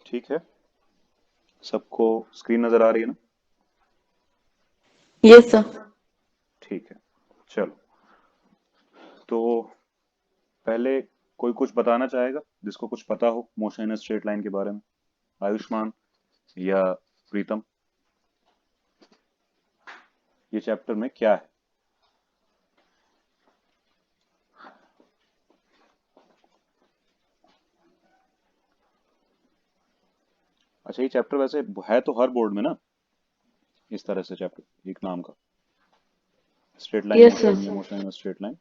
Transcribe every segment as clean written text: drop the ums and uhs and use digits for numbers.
ठीक है। सबको स्क्रीन नजर आ रही है ना? Yes sir. ठीक है। चलो, तो पहले कोई कुछ बताना चाहेगा जिसको कुछ पता हो मोशन इन स्ट्रेट लाइन के बारे में? आयुष्मान या प्रीतम, ये चैप्टर में क्या है? अच्छा, ये चैप्टर वैसे है तो हर बोर्ड में ना, इस तरह से चैप्टर एक नाम का, straight line yes motion sir. या मोशन इन स्ट्रेट लाइन।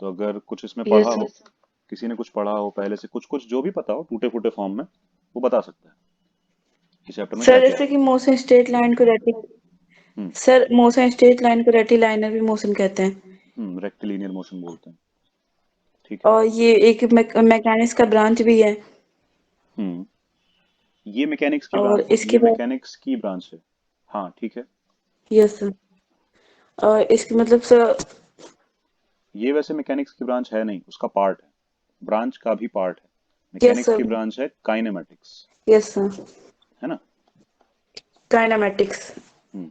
तो अगर कुछ इसमें पढ़ा यस हो, सर। किसी ने कुछ पढ़ा हो पहले से, कुछ कुछ जो भी पता हो टूटे फूटे फॉर्म में, वो बता सकता है कि चैप्टर में क्या सर क्या जैसे है। कि मोशन स्ट्रेट लाइन को रेटी हम्म। सर मोशन स्ट्रेट लाइन को रेटिलाइनर भी मोशन कहते हैं। रेक्टिलिनियर मोशन बोलते हैं। ठीक है। और ये एक मैकेनिक्स का ब्रांच भी है। हम्म। ये मैकेनिक्स की और ब्रांच, इसके ये बाद मैकेनिक्स की ब्रांच है। हाँ ठीक है। Yes sir. और इसकी मतलब सर। ये वैसे मैकेनिक्स की ब्रांच है नहीं, उसका पार्ट है, ब्रांच का भी पार्ट है। Yes mechanics sir. की ब्रांच है काइनेमेटिक्स, यस सर। है ना? काइनेमेटिक्स। हम्म।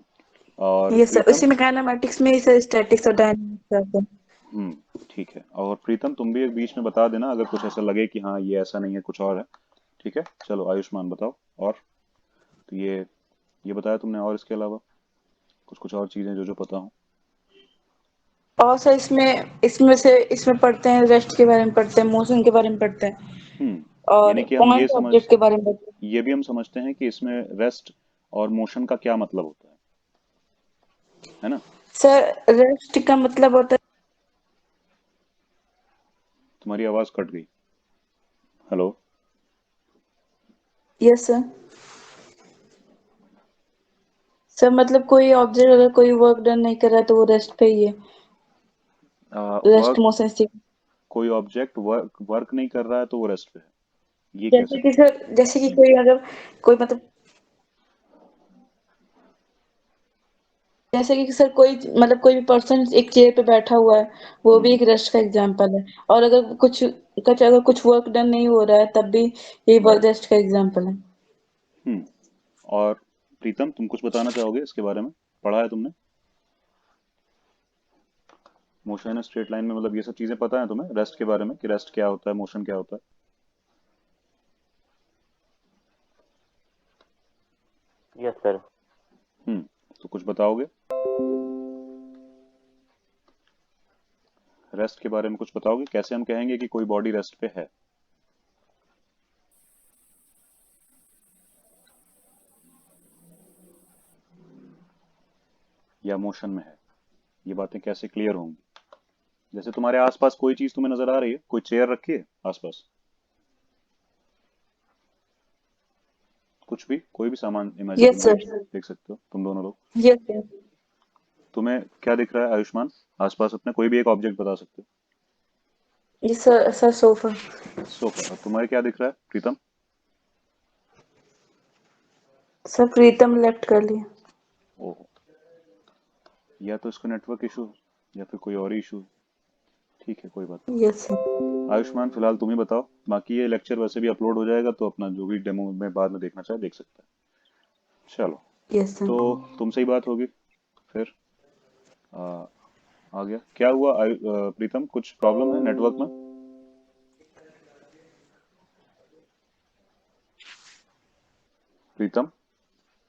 और यस सर, प्रीतम? उसी में काइनेमेटिक्स में ही सर स्टैटिक्स और डायनामिक्स आते हैं। ठीक है। और प्रीतम तुम भी एक बीच में बता देना अगर कुछ ऐसा लगे कि हाँ ये ऐसा नहीं है, कुछ और है। ठीक है। चलो आयुष्मान बताओ। और तो ये बताया तुमने, और इसके अलावा कुछ कुछ और चीजें जो जो पता हो। और सर इसमें पढ़ते हैं, रेस्ट के बारे में पढ़ते हैं, मोशन के बारे में पढ़ते हैं। और यानी कि हम ये पॉइंट समझ, ऑब्जेक्ट के बारे में पढ़ते ये भी हम समझते हैं कि इसमें रेस्ट और मोशन का क्या मतलब होता है ना? हैं। सर रेस्ट का मतलब होता तुम्हारी आवाज कट गई। हेलो? है। Yes sir. सर मतलब कोई ऑब्जेक्ट अगर कोई वर्क डन नहीं कर रहा है तो वो रेस्ट पे ही है। रेस्ट वर्क, मोशन से। कोई ऑब्जेक्ट वर्क वर्क नहीं कर रहा है तो वो रेस्ट पे है, ये जैसे कैसे? कि सर, जैसे कि कोई अगर कोई मतलब जैसे कि सर कोई मतलब कोई भी पर्सन एक चेयर पे बैठा हुआ है, वो भी हम्म। एक रेस्ट का एग्जांपल है। और अगर कुछ वर्क डन नहीं हो रहा है तब भी ये हम्म। रेस्ट का एग्जांपल है। हम्म। और प्रीतम तुम कुछ बताना चाहोगे इसके बारे में? पढ़ा है तुमने मोशन स्ट्रेट लाइन में, मतलब ये सब चीजें पता है तुम्हें रेस्ट के बारे में कि रेस्ट क्या होता है, मोशन क्या होता है? Yes sir. हम्म। तो कुछ बताओगे रेस्ट के बारे में? कुछ बताओगे कैसे हम कहेंगे कि कोई बॉडी रेस्ट पे है या मोशन में है? ये बातें कैसे क्लियर होंगी? जैसे तुम्हारे आसपास कोई चीज तुम्हें नजर आ रही है, कोई चेयर रखी है आसपास, कुछ भी कोई भी सामान इमेजिन यस तुम देख सर। देख सकते हो तुम दोनों लोग। Yes sir. तुम्हें क्या दिख रहा है आयुष्मान? आसपास अपने कोई भी एक ऑब्जेक्ट बता सकते यस सर। Sir sofa. हो। सोफा। और तुम्हारे क्या दिख रहा है प्रीतम? सर प्रीतम लेफ्ट कर लिया। ओहो, या तो इसका नेटवर्क इशू या फिर कोई और इशू। ठीक है, कोई बात यस सर। नहीं। आयुष्मान फिलहाल तुम ही बताओ, बाकी ये लेक्चर वैसे भी अपलोड हो जाएगा तो अपना जो भी डेमो में बाद में देखना चाहे देख सकता है। चलो, यस सर। तो तुमसे ही बात होगी फिर। आ, आ गया क्या हुआ प्रीतम, कुछ प्रॉब्लम है नेटवर्क में? प्रीतम,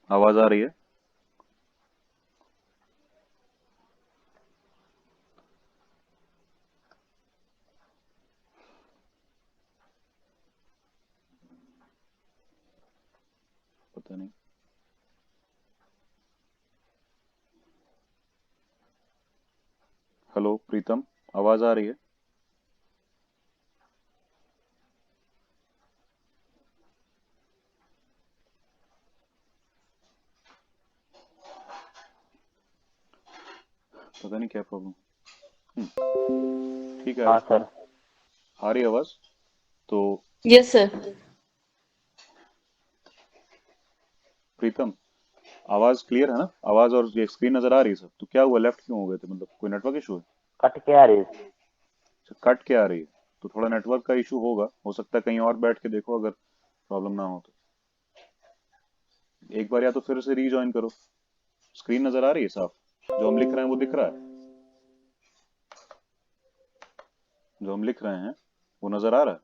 आवाज आ रही है? पता नहीं। हेलो प्रीतम, आवाज आ रही है? पता नहीं क्या प्रॉब्लम। ठीक है हाँ आयुष्मान, सर। आ रही है आवाज तो। Yes sir. प्रीतम, आवाज क्लियर है ना? आवाज और ये स्क्रीन नजर आ रही है सब? तो क्या हुआ, लेफ्ट क्यों हो गए थे? मतलब कोई नेटवर्क इशू है? कट के आ रही है। अच्छा, कट के आ रही है। तो थोड़ा नेटवर्क का इशू होगा, हो सकता है कहीं और बैठ के देखो अगर प्रॉब्लम ना हो तो। एक बार या तो फिर से रीजॉइन करो। स्क्रीन नजर आ रही है साफ? जो हम लिख रहे हैं वो दिख रहा है? जो हम लिख रहे हैं वो नजर आ रहा है?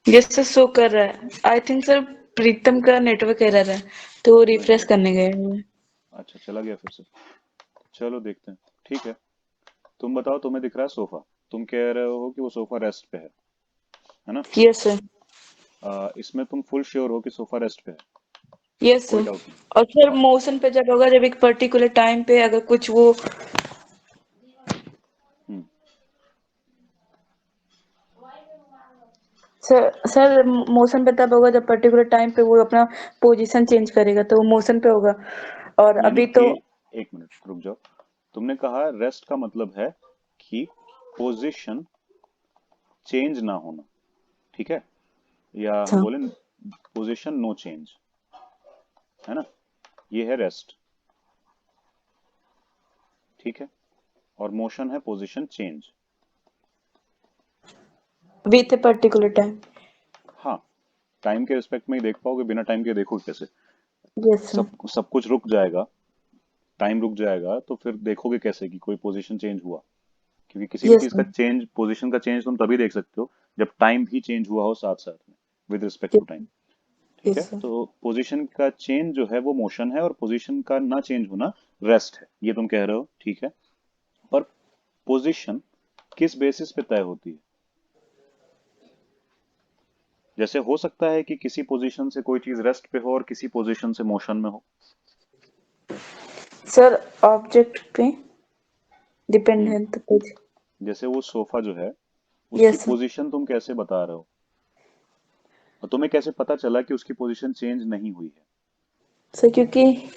यस सर, शो कर रहा है। आई थिंक सर प्रीतम का नेटवर्क एरर है, तो वो कोई रिफ्रेश नहीं। करने गए हुए हैं। अच्छा, चला गया फिर से। चलो देखते हैं। ठीक है, तुम बताओ, तुम्हें दिख रहा है सोफा? तुम कह रहे हो कि वो सोफा रेस्ट पे है ना? Yes sir. इसमें तुम फुल श्योर हो कि सोफा रेस्ट पे है? यस कोई सर। डाउट नहीं? और सर हाँ। मोशन पे जब होगा, जब एक पर्टिकुलर टाइम पे अगर कुछ वो हम्म। सर मोशन पे तब होगा जब पर्टिकुलर टाइम पे वो अपना पोजीशन चेंज करेगा, तो वो मोशन पे होगा। और यानी अभी कि, तो एक मिनट रुक जाओ। तुमने कहा रेस्ट का मतलब है कि पोजीशन चेंज ना होना, ठीक है? या हम था। बोले पोजीशन नो चेंज, है ना? ये है रेस्ट, ठीक है? और मोशन है position change. With a particular time. हाँ, टाइम के रिस्पेक्ट में ही देख पाओगे, बिना टाइम के देखोगे कैसे? Yes sir. सब सब कुछ रुक जाएगा, टाइम रुक जाएगा, तो फिर देखोगे कैसे कि कोई पोजीशन चेंज हुआ? क्योंकि किसी भी यस चीज का सर। चेंज, पोजीशन का चेंज तुम तभी देख सकते हो जब टाइम भी चेंज हुआ हो साथ साथ में, विद रिस्पेक्ट टू टाइम। ठीक है, यस सर। तो पोजीशन का चेंज जो है वो मोशन है, और पोजीशन का ना चेंज होना रेस्ट है, ये तुम कह रहे हो, ठीक है? पर पोजीशन किस बेसिस पे तय होती है? जैसे हो सकता है कि किसी पोजीशन से कोई चीज रेस्ट पे हो और किसी पोजीशन से मोशन में हो। सर ऑब्जेक्ट पे डिपेंड हम्म। है तो कुछ। जैसे वो सोफा जो है, उसकी यस सर। पोजीशन तुम कैसे बता रहे हो? और तुम्हें कैसे पता चला कि उसकी पोजीशन चेंज नहीं हुई है? सर क्योंकि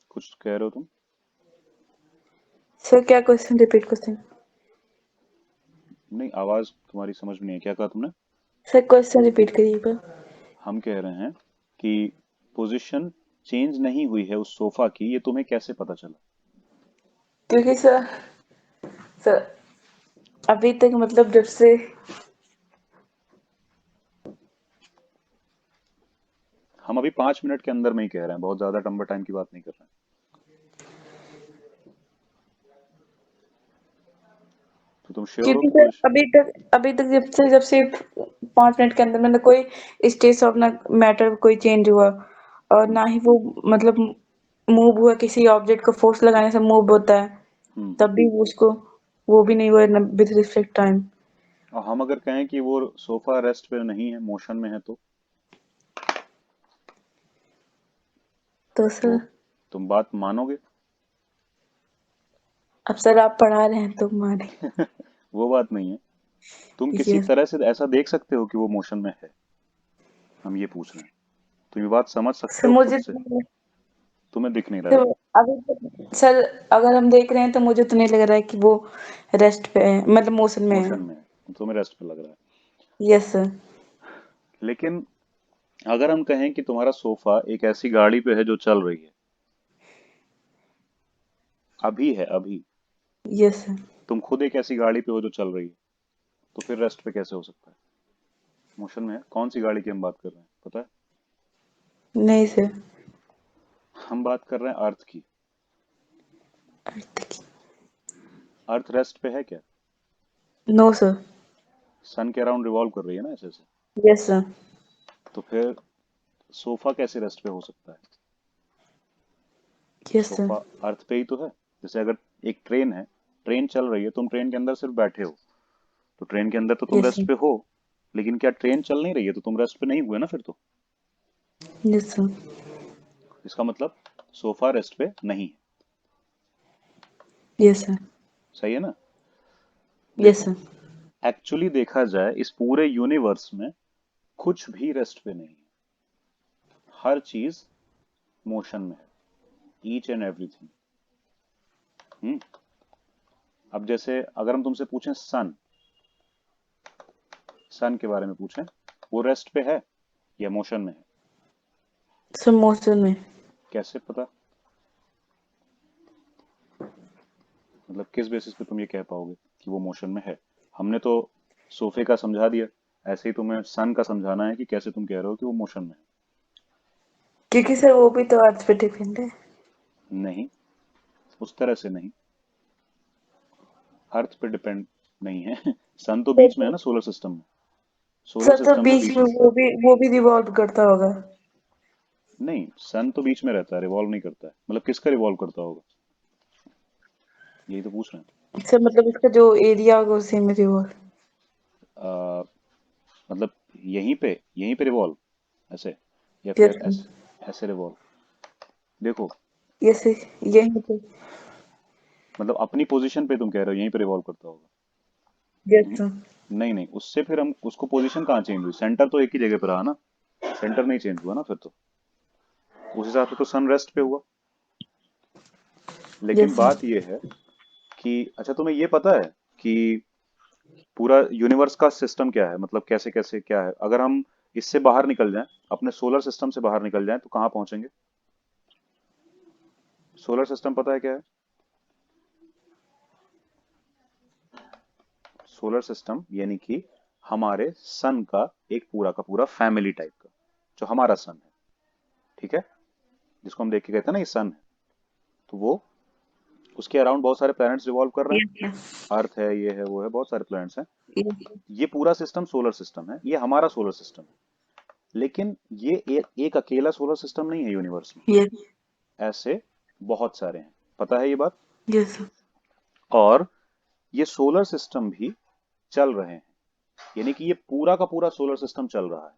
कुछ कह रहे हो तुम? सर क्या क्वेश्चन, रिपीट क्वेश्चन। नहीं, आवाज तुम्हारी समझ में नहीं है, क्या कहा तुमने? सर क्वेश्चन रिपीट करिएगा। हम कह रहे हैं कि पोजीशन चेंज नहीं हुई है उस सोफा की, ये तुम्हें कैसे पता चला? क्योंकि सर अभी तक मतलब जब से हम अभी 5 मिनट के अंदर में ही कह रहे हैं, बहुत ज्यादा लंबा टाइम की बात नहीं कर रहे हैं। तो तुम श्योर हो क्योंकि कि सर पोजीशन? अभी तक जब से 5 मिनट के अंदर मतलब कोई स्टेज ऑफ ना मैटर कोई चेंज हुआ, और हम्म। ना ही वो मतलब मूव हुआ, किसी ऑब्जेक्ट को फोर्स लगाने से मूव होता है, तब भी उसको वो भी नहीं हुआ विद रिस्पेक्ट टाइम। और हम अगर कहें कि वो सोफा रेस्ट पे नहीं है, मोशन में है, तो तो सर तुम बात मानोगे? अब सर आप पढ़ा रहे हैं तो माने। वो बात नहीं है। तुम किसी यस तरह से ऐसा देख सकते हो कि वो मोशन में है, हम ये पूछ रहे हैं। तुम ये बात समझ सकते सर हो खुद मुझे से? तुम्हें दिख नहीं रहा है? सर सर अगर हम देख रहे हैं तो मुझे तो नहीं लग रहा है कि वो रेस्ट पे है, मतलब मोशन में है। मोशन में है, तुम्हें रेस्ट पे लग रहा है। Yes sir. लेकिन अगर हम कहें कि तुम्हारा सोफा एक ऐसी गाड़ी पे है जो चल रही है, अभी है अभी, यस सर। तुम खुद एक ऐसी गाड़ी पे हो जो चल रही है, तो फिर रेस्ट पे कैसे हो सकता है? मोशन में है। कौन सी गाड़ी की हम बात कर रहे हैं पता है? नहीं सर। हम बात कर रहे हैं अर्थ की। अर्थ की। अर्थ रेस्ट पे है क्या? No sir. सन के अराउंड रिवॉल्व कर रही है ना ऐसे ऐसे। Yes sir. तो फिर सोफा कैसे रेस्ट पे हो सकता है? Yes sir. सोफा अर्थ पे ही तो है। जैसे अगर एक ट्रेन है, ट्रेन चल रही है, तुम ट्रेन के अंदर सिर्फ बैठे हो, तो ट्रेन के अंदर तो तुम यस रेस्ट सर। पे हो। लेकिन क्या ट्रेन चल नहीं रही है तो तुम रेस्ट पे नहीं हुए ना फिर तो? Yes sir. इसका मतलब सोफा रेस्ट पे नहीं है। Yes sir. सही है ना? यस देखो, सर। एक्चुअली देखा जाए इस पूरे यूनिवर्स में कुछ भी रेस्ट पे नहीं है। हर चीज मोशन में है, ईच एंड एवरीथिंग। हम्म। अब जैसे अगर हम तुमसे पूछें सन, सन के बारे में पूछें, वो रेस्ट पे है या मोशन में है? सर मोशन में। कैसे पता? मतलब किस बेसिस पे तुम ये कह पाओगे कि वो मोशन में है? हमने तो सोफे का समझा दिया, ऐसे ही तुम्हें सन का समझाना है कि कैसे तुम कह रहे हो कि वो मोशन में है। क्योंकि सर वो भी तो अर्थ पे डिपेंड है। नहीं, उस तरह से नहीं, अर्थ पे डिपेंड नहीं है। सन तो बीच में है ना सोलर सिस्टम में, सोलर सर तो सिस्टम में बीच बीच में में। वो भी रिवॉल्व करता होगा। नहीं, सन तो बीच में रहता है, रिवॉल्व नहीं करता है। मतलब किसका रिवॉल्व करता होगा, यही तो पूछ रहे सर मतलब उसका जो एरिया होगा उसी में रिवॉल्व। हैं। मतलब यहीं पे रिवॉल्व ऐसे, या यस फिर ऐसे ऐसे रिवॉल्व। देखो, यस यही पे। मतलब अपनी पोजीशन पे तुम कह रहे हो यहीं पे रिवॉल्व करता होगा। यस हम्म, सर। नहीं नहीं, उससे फिर हम उसको पोजीशन कहाँ चेंज हुई, सेंटर तो एक ही जगह पे रहा ना, सेंटर नहीं चेंज हुआ ना फिर तो, उस हिसाब से तो सन रेस्ट पे हुआ। लेकिन यस सर। बात ये है कि अच्छा तुम्हें ये पता है कि पूरा यूनिवर्स का सिस्टम क्या है, मतलब कैसे कैसे क्या है, अगर हम इससे बाहर निकल जाएं, अपने सोलर सिस्टम से बाहर निकल जाएं तो कहाँ पहुंचेंगे? सोलर सिस्टम पता है क्या है? सोलर सिस्टम यानी कि हमारे सन का एक पूरा का पूरा फैमिली टाइप का, जो हमारा सन है, ठीक है, जिसको हम देख के कहते हैं ना ये सन है, तो वो उसके अराउंड बहुत सारे प्लैनेट्स रिवॉल्व कर रहे हैं। यस अर्थ है, ये है, वो है, बहुत सारे प्लैनेट्स हैं। यस ये पूरा सिस्टम सोलर सिस्टम है, ये हमारा सोलर सिस्टम है। लेकिन ये एक अकेला सोलर सिस्टम नहीं है यूनिवर्स में, यस ऐसे बहुत सारे हैं, पता है ये बात? यस और ये सोलर सिस्टम भी चल रहे हैं, यानी कि ये पूरा का पूरा सोलर सिस्टम चल रहा है।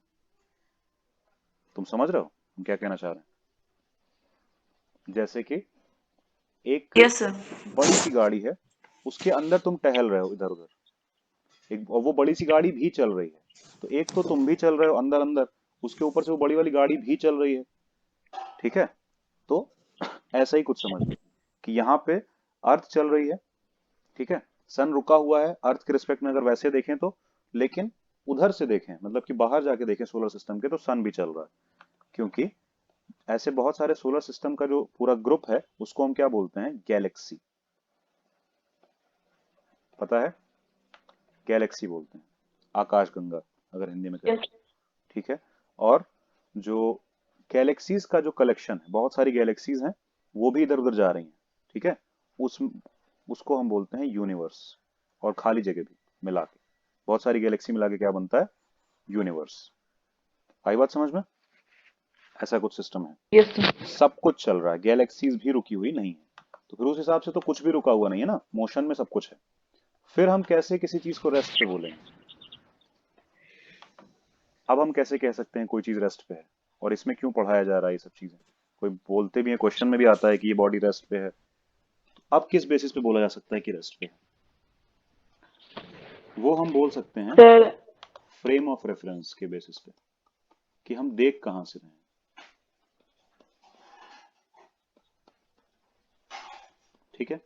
तुम समझ रहे हो हम क्या कहना चाह रहे हैं? जैसे कि एक यस सर। बड़ी सी गाड़ी है, उसके अंदर तुम टहल रहे हो इधर उधर, एक और वो बड़ी सी गाड़ी भी चल रही है, तो एक तो तुम भी चल रहे हो अंदर अंदर, उसके ऊपर से वो बड़ी वाली गाड़ी भी चल रही है, ठीक है? तो ऐसा ही कुछ समझ लो कि यहाँ पे अर्थ चल रही है, ठीक है, सन रुका हुआ है अर्थ के रिस्पेक्ट में अगर वैसे देखें तो, लेकिन उधर से देखें मतलब कि बाहर जाके देखें सोलर सिस्टम के, तो सन भी चल रहा है, क्योंकि ऐसे बहुत सारे सोलर सिस्टम का जो पूरा ग्रुप है उसको हम क्या बोलते हैं, गैलेक्सी। पता है, गैलेक्सी बोलते हैं, आकाशगंगा अगर हिंदी में कहें तो, ठीक है। और जो गैलेक्सीज का जो कलेक्शन है, बहुत सारी गैलेक्सीज हैं, वो भी इधर उधर जा रही हैं, ठीक है, उस उसको हम बोलते हैं यूनिवर्स। और खाली जगह भी मिला के, बहुत सारी गैलेक्सी मिला के क्या बनता है, यूनिवर्स। आई बात समझ में? ऐसा कुछ सिस्टम है, यस सर। सब कुछ चल रहा है, गैलेक्सीज भी रुकी हुई नहीं है, तो फिर उस हिसाब से तो कुछ भी रुका हुआ नहीं है ना, मोशन में सब कुछ है। फिर हम कैसे किसी चीज को रेस्ट पे बोलेंगे? अब हम कैसे कह सकते हैं कोई चीज रेस्ट पे है, और इसमें क्यों पढ़ाया जा रहा है ये सब चीजें? कोई बोलते भी है, क्वेश्चन में भी आता है कि ये बॉडी रेस्ट पे है, तो अब किस बेसिस पे बोला जा सकता है कि रेस्ट पे है? वो हम बोल सकते हैं सर फ्रेम ऑफ रेफरेंस के बेसिस पे, कि हम देख कहां से रहे हैं, ठीक है।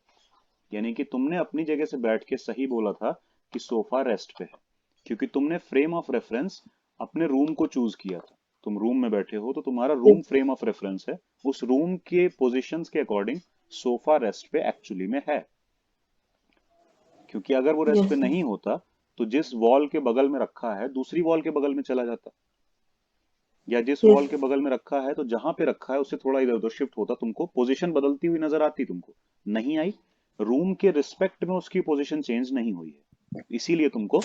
यानी कि तुमने अपनी जगह से बैठ के सही बोला था कि सोफा रेस्ट पे है, क्योंकि तुमने फ्रेम ऑफ रेफरेंस अपने रूम को चूज किया था। तुम रूम में बैठे हो तो तुम्हारा रूम फ्रेम ऑफ रेफरेंस है, उस रूम के पोजीशंस के अकॉर्डिंग सोफा रेस्ट पे एक्चुअली में है। क्योंकि अगर वो रेस्ट पे यस नहीं होता तो जिस वॉल के बगल में रखा है दूसरी वॉल के बगल में चला जाता, या जिस यस वॉल के बगल में रखा है तो जहां पे रखा है उससे थोड़ा इधर उधर शिफ्ट होता, तुमको पोजीशन बदलती हुई नजर आती, तुमको नहीं आई। रूम के रिस्पेक्ट में उसकी पोजीशन चेंज नहीं हुई है, इसीलिए तुमको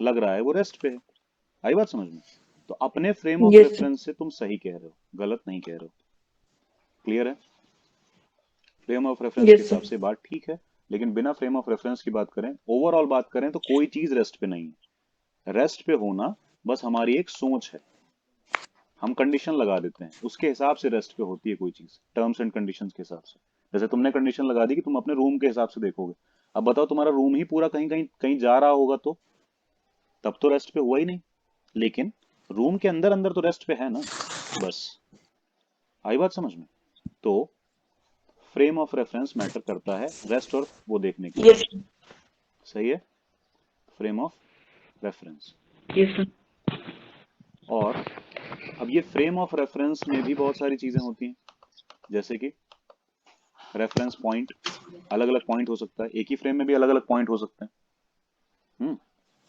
लग रहा है वो रेस्ट पे है। आई बात समझ में? तो अपने फ्रेम ऑफ यस रेफरेंस से तुम सही कह रहे हो, गलत नहीं कह रहे हो। क्लियर है? फ्रेम ऑफ रेफरेंस के यस हिसाब सर। से बात ठीक है, लेकिन बिना फ्रेम ऑफ रेफरेंस की बात करें, ओवरऑल बात करें, तो कोई चीज रेस्ट पे नहीं है। रेस्ट पे होना बस हमारी एक सोच है, हम कंडीशन लगा देते हैं, उसके हिसाब से रेस्ट पे होती है कोई चीज, टर्म्स एंड कंडीशंस के हिसाब से। जैसे तुमने कंडीशन लगा दी कि तुम अपने रूम के हिसाब से देखोगे, अब बताओ तुम्हारा रूम ही पूरा कहीं कहीं कहीं जा रहा होगा तो तब तो रेस्ट पे हुआ ही नहीं, लेकिन रूम के अंदर अंदर तो रेस्ट पे है ना, बस। आई बात समझ में? तो फ्रेम ऑफ रेफरेंस मैटर करता है रेस्ट और वो देखने के लिए। यस सही है, frame of reference. Yes sir. और अब ये फ्रेम ऑफ रेफरेंस में भी बहुत सारी चीजें होती हैं, जैसे कि रेफरेंस पॉइंट, अलग अलग पॉइंट हो सकता है, एक ही फ्रेम में भी अलग अलग पॉइंट हो सकते हैं।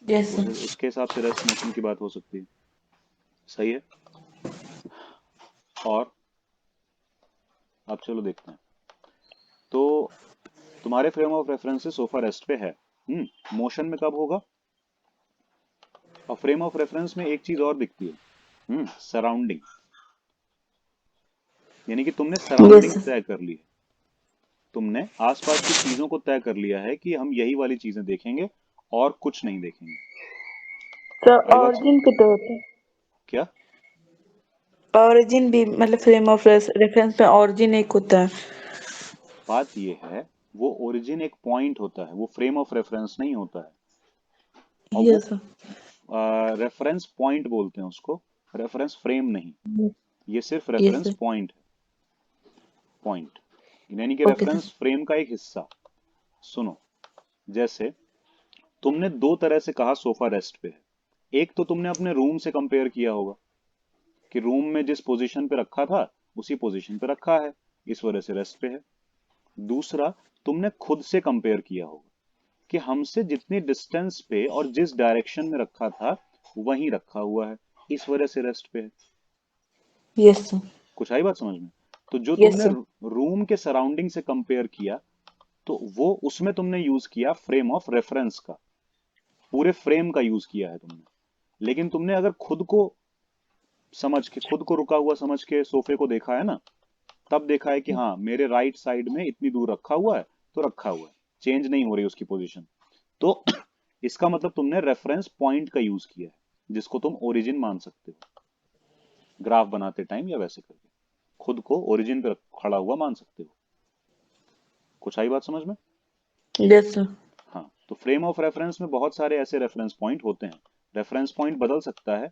यस तो सर। उसके हिसाब से रेस्ट मोशन की बात हो सकती है। सही है। और अब चलो देखते हैं। तो तुम्हारे फ्रेम ऑफ रेफरेंस से सोफा रेस्ट पे है। मोशन में कब होगा? और फ्रेम ऑफ रेफरेंस में एक चीज और दिखती है, सराउंडिंग। यानी कि तुमने यस सराउंडिंग सर। तय कर ली है, तुमने आसपास की चीजों को तय कर लिया है कि हम यही वाली चीजें देखेंगे और कुछ नहीं देखेंगे। सर आई बात ऑरिजिन पे तो होता है। क्या? ऑरिजिन भी मतलब फ्रेम ऑफ रेफरेंस पे ऑरिजिन एक होता है। बात ये है, वो ओरिजिन एक पॉइंट होता है, वो फ्रेम ऑफ रेफरेंस नहीं होता है। और वो यस सर। रेफरेंस पॉइंट बोलते हैं उसको, रेफरेंस फ्रेम नहीं। ये सिर्फ यस रेफरेंस सर। पॉइंट है, पॉइंट, यानी कि ओके सर। रेफरेंस फ्रेम का एक हिस्सा। सुनो, जैसे तुमने दो तरह से कहा सोफा रेस्ट पे है। एक तो तुमने अपने रूम से कंपेयर किया होगा कि रूम में जिस पोजीशन पे रखा था उसी पोजीशन पे रखा है, इस वजह से रेस्ट पे है। दूसरा, तुमने खुद से कंपेयर किया होगा कि हमसे जितनी डिस्टेंस पे और जिस डायरेक्शन में रखा था वहीं रखा हुआ है, इस वजह से रेस्ट पे है। Yes sir. कुछ आई बात समझ में? तो जो यस तुमने सर। रूम के सराउंडिंग से कंपेयर किया, तो वो उसमें तुमने यूज किया फ्रेम ऑफ रेफरेंस का, पूरे फ्रेम का यूज किया है तुमने। लेकिन तुमने अगर खुद को समझ के, खुद को रुका हुआ समझ के सोफे को देखा है ना, तब देखा है कि हाँ मेरे राइट साइड में इतनी दूर रखा हुआ है, तो रखा हुआ है, चेंज नहीं हो रही उसकी पोजीशन। तो इसका मतलब तुमने रेफरेंस पॉइंट का यूज किया है, जिसको तुम ओरिजिन मान सकते हो, ग्राफ बनाते टाइम या वैसे करके खुद को ओरिजिन पे खड़ा हुआ मान सकते हो। कुछ आई बात समझ में? Yes sir. हाँ, तो फ्रेम ऑफ रेफरेंस में बहुत सारे ऐसे रेफरेंस पॉइंट होते हैं। रेफरेंस पॉइंट बदल सकता है,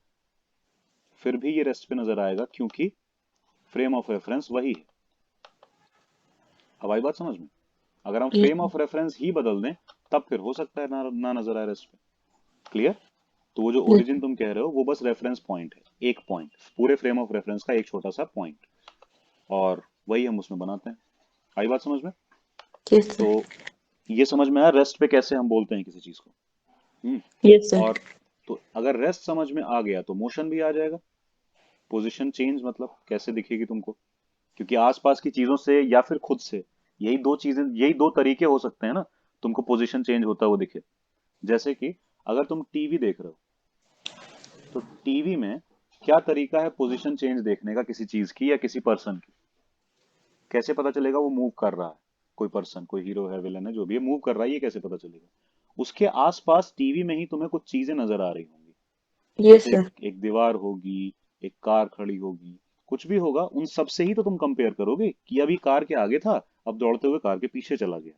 फिर भी ये रेस्ट पे नजर आएगा, क्योंकि फ्रेम ऑफ रेफरेंस वही है। अब आई बात समझ में? अगर हम यस फ्रेम ऑफ रेफरेंस ही बदल दें, तब फिर हो सकता है ना नजर आए रेस्ट पे। क्लियर? तो वो जो यस। ओरिजिन तुम कह रहे हो वो बस रेफरेंस पॉइंट है, एक पॉइंट, पूरे फ्रेम ऑफ रेफरेंस का एक छोटा सा पॉइंट, और वही हम उसमें बनाते हैं। आई बात समझ में? यस तो सर। ये समझ में आया रेस्ट पे कैसे हम बोलते हैं किसी चीज को। हम्म यस सर। और तो अगर रेस्ट समझ में आ गया तो मोशन भी आ जाएगा। पोजीशन चेंज मतलब कैसे दिखेगी तुमको, क्योंकि आसपास की चीजों से या फिर खुद से, यही दो चीजें, यही दो तरीके हो सकते हैं ना तुमको पोजीशन चेंज होता हुआ दिखे। जैसे कि अगर तुम टीवी देख रहे हो, तो टीवी में क्या तरीका है पोजीशन चेंज देखने का किसी चीज की या किसी पर्सन की? कैसे पता चलेगा वो मूव कर रहा है? कोई पर्सन, कोई हीरो है, विलन है, जो भी है, मूव कर रहा है, ये कैसे पता चलेगा? उसके आसपास टीवी में ही तुम्हें कुछ चीजें नजर आ रही होंगी। यस जैसे सर। एक दीवार होगी, एक कार खड़ी होगी, कुछ भी होगा, उन सब से ही तो तुम कंपेयर करोगे कि अभी कार के आगे था, अब दौड़ते हुए कार के पीछे चला गया।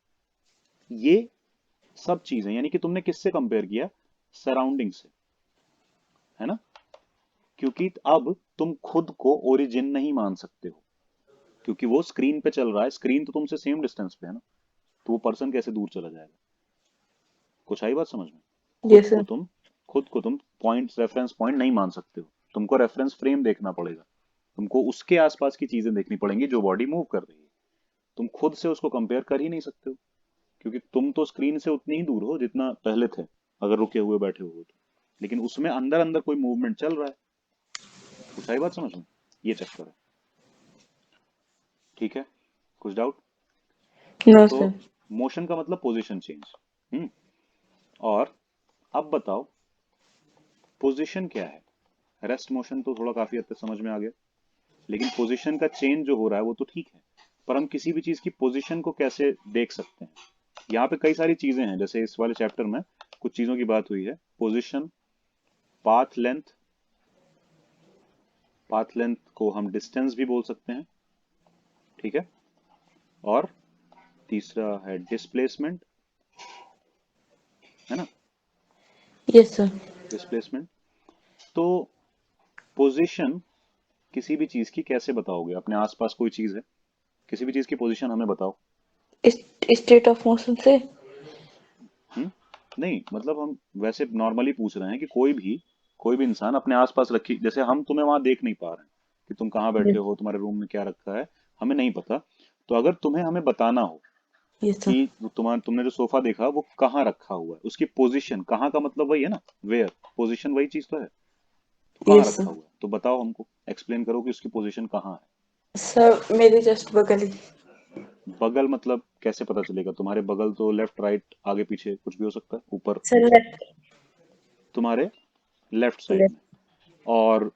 ये सब चीजें, यानी कि तुमने किससे कंपेयर किया? सराउंडिंग से, है ना? क्योंकि अब तुम खुद को ओरिजिन नहीं मान सकते हो, क्योंकि वो स्क्रीन पे चल रहा है, स्क्रीन तो तुमसे सेम डिस्टेंस पे है ना, तो वो पर्सन कैसे दूर चला जाएगा? कुछ आई बात समझ में? खुद यस को सर। तुम खुद को तुम पॉइंट, रेफरेंस पॉइंट नहीं मान सकते हो, तुमको रेफरेंस फ्रेम देखना पड़ेगा, तुमको उसके आसपास की चीजें देखनी पड़ेंगी जो बॉडी मूव कर रही है। तुम खुद से उसको कंपेयर कर ही नहीं सकते हो, क्योंकि तुम तो स्क्रीन से उतनी ही दूर हो जितना पहले थे, अगर रुके हुए बैठे हुए तो, लेकिन उसमें अंदर अंदर कोई मूवमेंट चल रहा है। कुछ आई बात समझ में? ये चक्कर है। ठीक है? कुछ डाउट? नो तो सर। मोशन का मतलब पोजीशन चेंज। हम्म और अब बताओ, पोजीशन क्या है? रेस्ट मोशन तो थोड़ा काफी हद तक समझ में आ गया, लेकिन पोजीशन का चेंज जो हो रहा है वो तो ठीक है, पर हम किसी भी चीज की पोजीशन को कैसे देख सकते हैं? यहाँ पे कई सारी चीजें हैं, जैसे इस वाले चैप्टर में कुछ चीजों की बात हुई है। Position, path length, path length को हम डिस्टेंस भी बोल सकते हैं, ठीक है? और तीसरा है डिस्प्लेसमेंट, है ना? Yes sir. डिस्प्लेसमेंट। तो पोजीशन किसी भी चीज की कैसे बताओगे? अपने आसपास कोई चीज है, किसी भी चीज की पोजीशन हमें बताओ। स्टेट ऑफ मोशन से। हम्म नहीं, मतलब हम वैसे नॉर्मली पूछ रहे हैं कि कोई भी कोई भी इंसान अपने आसपास रखी, जैसे हम तुम्हें वहां देख नहीं पा रहे हैं कि तुम कहाँ बैठे यस हो, तुम्हारे रूम में क्या रखा है, हमें नहीं पता। तो अगर तुम्हें हमें बताना हो यस सर कि तुमने जो सोफा देखा वो कहाँ रखा हुआ है, उसकी पोजीशन, कहाँ का मतलब वही है ना, वेयर, पोजीशन वही चीज तो है। तो कहाँ यस रखा हुआ है, तो बताओ हमको, एक्सप्लेन करो कि उसकी पोजीशन कहाँ है। सर मेरे जस्ट बगल ही। बगल मतलब कैसे पता चलेगा? तुम्हारे बगल तो लेफ्ट राइट आगे पीछे कुछ भी हो सकता है, ऊपर सर नीचे। लेफ्ट तुम्हारे लेफ्ट साइड लेफ्ट में। और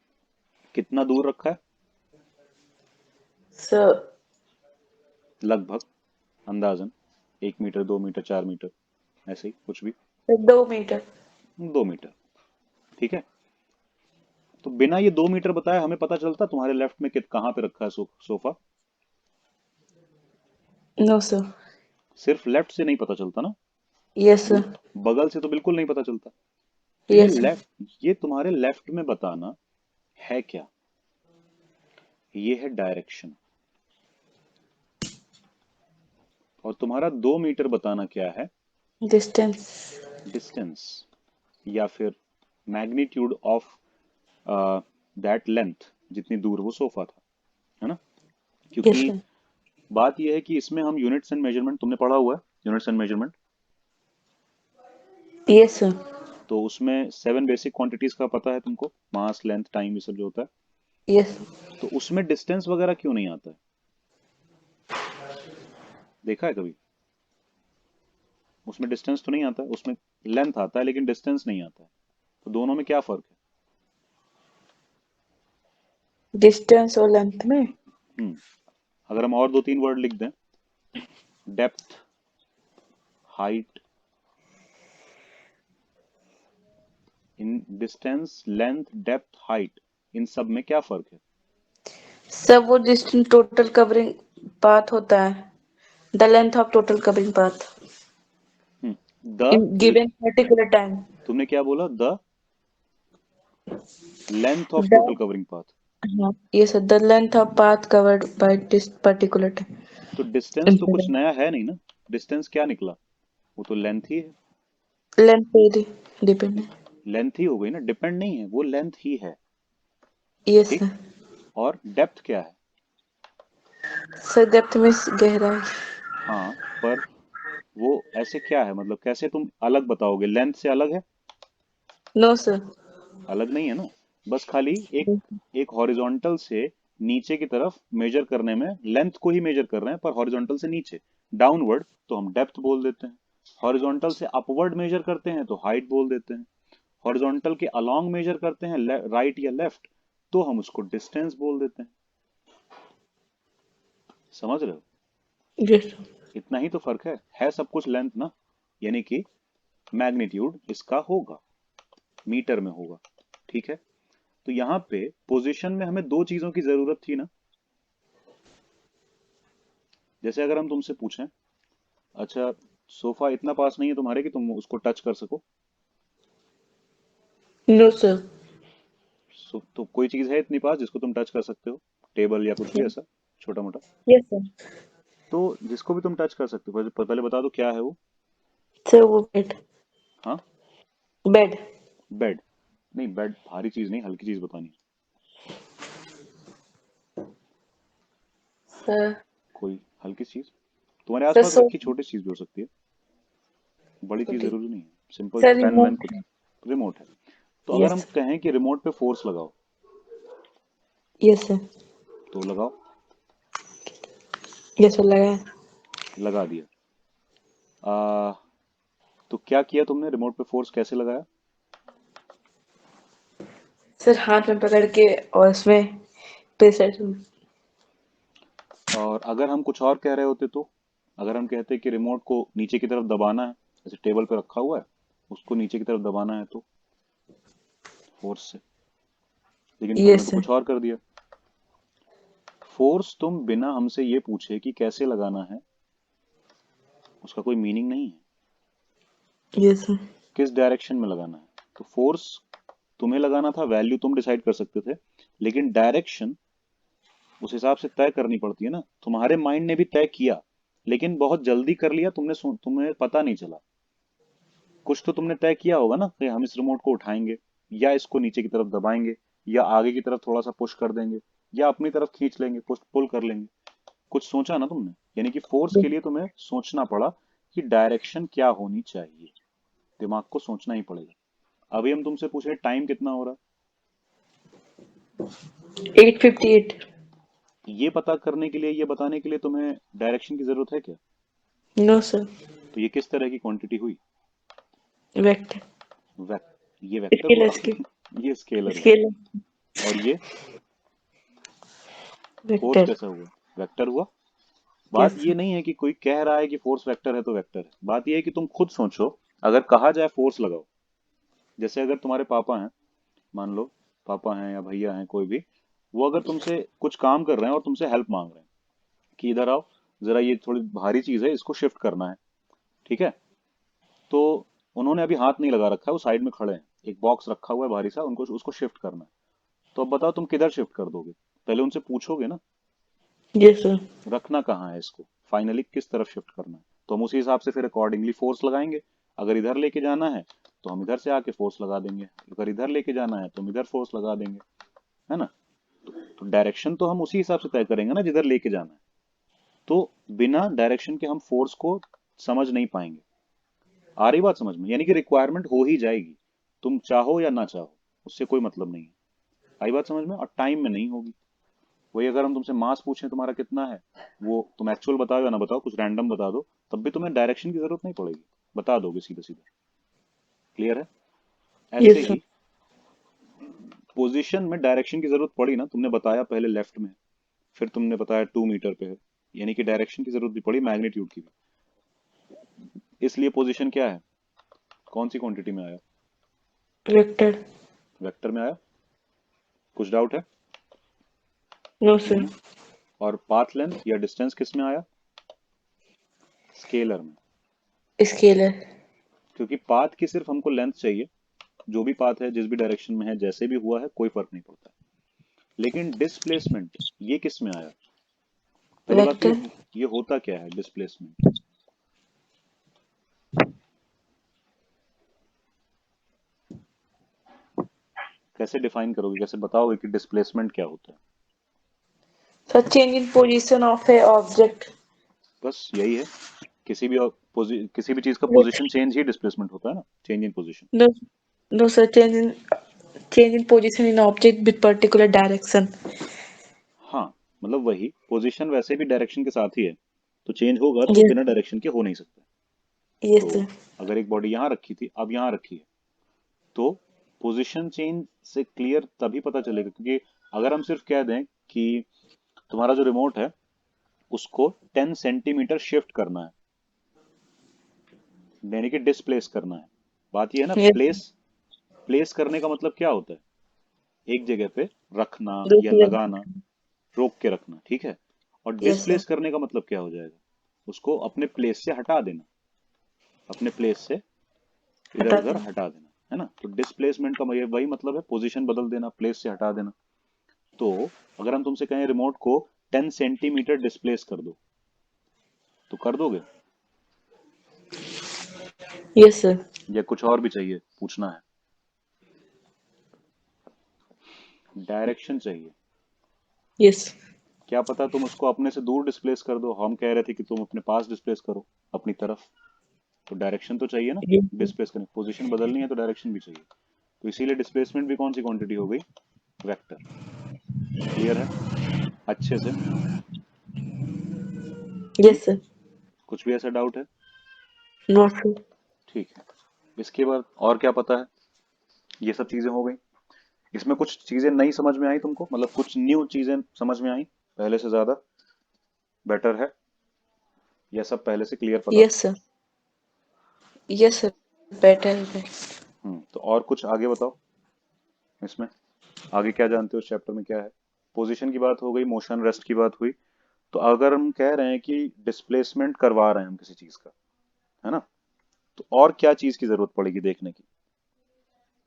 कितना दूर रखा है सर लगभग, अंदाजन? 1 मीटर, 2 मीटर, 4 मीटर, ऐसे ही कुछ भी। 2 मीटर। 2 मीटर, ठीक है। तो बिना ये 2 मीटर बताए हमें पता चलता तुम्हारे लेफ्ट में कहाँ पे रखा है सोफा? No sir. सिर्फ लेफ्ट से नहीं पता चलता ना, यस सर। बगल से तो बिल्कुल नहीं पता चलता। तो ये यस सर। लेफ्ट, ये तुम्हारे लेफ्ट में बताना है क्या? ये है डायरेक्शन। और तुम्हारा 2 मीटर बताना क्या है? डिस्टेंस। डिस्टेंस, या फिर मैग्नीट्यूड ऑफ दैट लेंथ, जितनी दूर वो सोफा था, है ना? यस क्योंकि सर। बात यह है कि इसमें हम यूनिट्स एंड मेजरमेंट, तुमने पढ़ा हुआ है units and measurement. Yes sir. तो उसमें 7 बेसिक क्वांटिटीज का पता है तुमको, मास, लेंथ, टाइम, ये सब जो होता है। यस तो उसमें डिस्टेंस वगैरह क्यों नहीं आता है? देखा है कभी? उसमें डिस्टेंस तो नहीं आता है, उसमें लेंथ आता है लेकिन डिस्टेंस नहीं आता है। तो दोनों में क्या फर्क डिस्टेंस और लेंथ में। है? अगर हम और 2-3 वर्ड लिख दें, डेप्थ, हाइट, इन डिस्टेंस, लेंथ, डेप्थ, हाइट, इन सब में क्या फर्क है? सब वो डिस्टेंस टोटल कवरिंग पाथ होता है। The length of total covering path the, in given particular time. तुमने क्या बोला? The length of the total covering path. हाँ ये sir the length of path covered by this particular तो distance तो कुछ टाइम। नया है नहीं ना, डिस्टेंस क्या निकला? वो तो लेंथ ही है। लेंथ पे डिपेंड है। लेंथ ही हो गई ना, डिपेंड नहीं है, वो लेंथ ही है। यस ठीक। सर। और डेप्थ क्या है? सर डेप्थ में गहराई। हाँ, पर वो ऐसे क्या है, मतलब कैसे तुम अलग बताओगे? लेंथ से अलग है? No sir. अलग नहीं है ना। बस खाली एक एक हॉरिजॉन्टल से नीचे की तरफ मेजर करने में लेंथ को ही मेजर कर रहे हैं, पर हॉरिजॉन्टल से नीचे, डाउनवर्ड, तो हम डेप्थ बोल देते हैं। हॉरिजॉन्टल से अपवर्ड मेजर करते हैं तो हाइट बोल देते हैं। हॉरिजॉन्टल के अलोंग मेजर करते हैं, राइट या लेफ्ट, तो हम उसको डिस्टेंस बोल देते हैं। समझ रहे हो? यस इतना ही तो फर्क है सब कुछ लेंथ ना, यानी कि मैग्नीट्यूड इसका होगा, मीटर में होगा। ठीक है। तो यहाँ पे पोजीशन में हमें दो चीजों की जरूरत थी ना। जैसे अगर हम तुमसे पूछें, अच्छा, सोफा इतना पास नहीं है तुम्हारे कि तुम उसको टच कर सको, नो सर। तो कोई चीज है इतनी पास जिसको तुम टच कर सकते हो? टेबल या कुछ भी ऐसा छोटा मोटा? Yes sir. तो जिसको भी तुम टच कर सकते हो, पहले बता दो क्या है वो। सर वो बेड। हाँ, बेड। बेड। नहीं, बेड भारी चीज नहीं, हल्की चीज बतानी है। सर कोई हल्की चीज तुम्हारे सर आसपास सो रखी छोटी चीज भी हो सकती है, बड़ी चीज छोटी। जरूरी नहीं है, simple sir pen van remote. कुछ। रिमोट है। तो अगर हम यस। कहें कि रिमोट पे फोर्स लगाओ, यस सर। तो लगाओ। यस सर लगाया। लगा दिया। आ, तो क्या किया तुमने, रिमोट पे फोर्स कैसे लगाया? सर हाथ में पकड़ के और उसमें प्रेशर। और अगर हम कुछ और कह रहे होते तो, अगर हम कहते कि रिमोट को नीचे की तरफ दबाना है, जैसे टेबल पे रखा हुआ है, उसको नीचे की तरफ दबाना है तो फोर्स से। लेकिन तुमने यस तो सर। कुछ और कर दिया। फोर्स तुम बिना हमसे ये पूछे कि कैसे लगाना है, उसका कोई मीनिंग नहीं है। Yes sir. किस डायरेक्शन में लगाना है, तो फोर्स तुम्हें लगाना था, वैल्यू तुम डिसाइड कर सकते थे, लेकिन डायरेक्शन उस हिसाब से तय करनी पड़ती है ना। तुम्हारे माइंड ने भी तय किया, लेकिन बहुत जल्दी कर लिया तुमने, तुम्हें पता नहीं चला। कुछ तो तुमने तय किया होगा ना कि हम इस रिमोट को उठाएंगे, या इसको नीचे की तरफ दबाएंगे, या आगे की तरफ थोड़ा सा पुश कर देंगे, या अपनी तरफ खींच लेंगे, पुश पुल कर लेंगे। कुछ सोचा ना तुमने? यानी कि फोर्स के लिए तुम्हें सोचना पड़ा कि डायरेक्शन क्या होनी चाहिए। दिमाग को सोचना ही पड़ेगा। अभी हम तुमसे पूछ रहे टाइम कितना हो रहा 8:58। है, ये पता करने के लिए, ये बताने के लिए तुम्हें डायरेक्शन की जरूरत है क्या? No sir. तो ये किस तरह की क्वांटिटी हुई? वेक्टर। ये वेक्टर हुआ। स्केलर स्केल ये स्केलर हुआ। स्केलर और ये फोर्स वेक्टर। कैसा हुआ? वेक्टर हुआ। बात यस ये नहीं है कि कोई कह रहा है कि फोर्स वेक्टर है तो वेक्टर है। बात ये है कि तुम खुद सोचो, अगर कहा जाए फोर्स लगाओ, जैसे अगर तुम्हारे पापा हैं, मान लो पापा हैं या भैया हैं कोई भी, वो अगर तुमसे कुछ काम कर रहे हैं और तुमसे हेल्प मांग रहे हैं कि इधर आओ जरा, ये थोड़ी भारी चीज है, इसको शिफ्ट करना है, ठीक है? तो उन्होंने अभी हाथ नहीं लगा रखा है, वो साइड में खड़े हैं, एक बॉक्स रखा हुआ है भारी सा, उनको उसको शिफ्ट करना है। तो अब बताओ तुम किधर शिफ्ट कर दोगे? पहले उनसे पूछोगे ना, यस सर। रखना कहाँ है इसको, फाइनली किस तरफ शिफ्ट करना है। तो हम उसी हिसाब से फिर अकॉर्डिंगली फोर्स लगाएंगे। अगर इधर लेके जाना है तो हम इधर से आके फोर्स लगा देंगे, अगर इधर लेके जाना है तो हम इधर फोर्स लगा देंगे, है ना? तो डायरेक्शन तो हम उसी हिसाब से तय करेंगे ना जिधर लेके जाना है। तो बिना डायरेक्शन के हम फोर्स को समझ नहीं पाएंगे। आ रही बात समझ में? यानी कि रिक्वायरमेंट हो ही जाएगी, तुम चाहो या ना चाहो, उससे कोई मतलब नहीं है। आई बात समझ में? और टाइम में नहीं होगी। वही अगर हम तुमसे मास पूछें तुम्हारा कितना है, वो तुम एक्चुअल बताओ या ना बताओ, कुछ रैंडम बता दो, तब भी तुम्हें डायरेक्शन की जरूरत नहीं पड़ेगी, बता दोगे सीधे सीधे। क्लियर है? ऐसे यस सर। ही पोजीशन में डायरेक्शन की जरूरत पड़ी ना, तुमने बताया पहले लेफ्ट में, फिर तुमने बताया 2 मीटर पे है, यानी कि डायरेक्शन की जरूरत भी पड़ी, मैग्नीट्यूड की भी। इसलिए पोजीशन क्या है, कौन सी क्वांटिटी में आया? वेक्टर। वेक्टर में आया। कुछ डाउट है? No sir. और पाथ लेंथ या डिस्टेंस किस में आया? स्केलर में। स्केलर। क्योंकि पाथ की सिर्फ हमको लेंथ चाहिए, जो भी पाथ है जिस भी डायरेक्शन में है जैसे भी हुआ है कोई फर्क नहीं पड़ता। लेकिन डिस्प्लेसमेंट ये किस में आया? पहली बात तो वेक्टर। ये होता क्या है डिस्प्लेसमेंट? कैसे डिफाइन करोगे, कैसे बताओगे कि डिस्प्लेसमेंट क्या होता है? Sir change in position of A object. बस यही है। किसी भी चीज का पोजीशन चेंज ही डिस्प्लेसमेंट होता है ना, change in position. No no sir, change in position in object with particular direction. हाँ, मतलब वही पोजीशन वैसे भी डायरेक्शन के साथ ही है, तो चेंज होगा तो Yes, बिना डायरेक्शन के हो नहीं सकता। yes तो sir. अगर एक बॉडी यहाँ रखी थी, अब यहाँ रखी है, तो पोजीशन चेंज से क्लियर तभी पता चलेगा, क्योंकि अगर हम सिर्फ कह दें कि तुम्हारा जो रिमोट है उसको 10 सेंटीमीटर शिफ्ट करना है, यानी कि डिस्प्लेस करना है, बात ये है ना। Yes, प्लेस प्लेस करने का मतलब क्या होता है? एक जगह पे रखना या दूसरे। लगाना, रोक के रखना, ठीक है? और Yes sir. डिस्प्लेस करने का मतलब क्या हो जाएगा? उसको अपने प्लेस से हटा देना, अपने प्लेस से इधर हटा उधर देना। हटा देना, है ना? तो डिस्प्लेसमेंट का वही मतलब है, पोजीशन बदल देना, प्लेस से हटा देना। तो अगर हम तुमसे कहें रिमोट को 10 सेंटीमीटर डिस्प्लेस कर दो, तो कर दोगे? Yes sir. या कुछ और भी चाहिए, पूछना है? डायरेक्शन चाहिए। Yes. क्या पता तुम उसको अपने से दूर डिस्प्लेस कर दो, हम कह रहे थे कि तुम अपने पास डिस्प्लेस करो, अपनी तरफ। तो डायरेक्शन तो चाहिए ना, Yes sir. डिस्प्लेस करने पोजीशन बदलनी है तो डायरेक्शन भी चाहिए। तो इसीलिए डिस्प्लेसमेंट भी कौन सी क्वांटिटी हो गई? वेक्टर। क्लियर है अच्छे से? Yes sir. कुछ भी ऐसा डाउट है? No sir. ठीक है। इसके बाद और क्या पता है? ये सब चीजें हो गई। इसमें कुछ चीजें नई समझ में आई तुमको, मतलब कुछ न्यू चीजें समझ में आई पहले से ज्यादा? बेटर है या सब पहले से क्लियर पता था? Yes sir. Yes sir. Better है। तो और कुछ आगे बताओ, इसमें आगे क्या जानते हो, इस चैप्टर में क्या है? पोजीशन की बात हो गई, मोशन रेस्ट की बात हुई। तो अगर हम कह रहे हैं कि डिस्प्लेसमेंट करवा रहे हैं हम किसी चीज का, है ना, तो और क्या चीज की जरूरत पड़ेगी देखने की?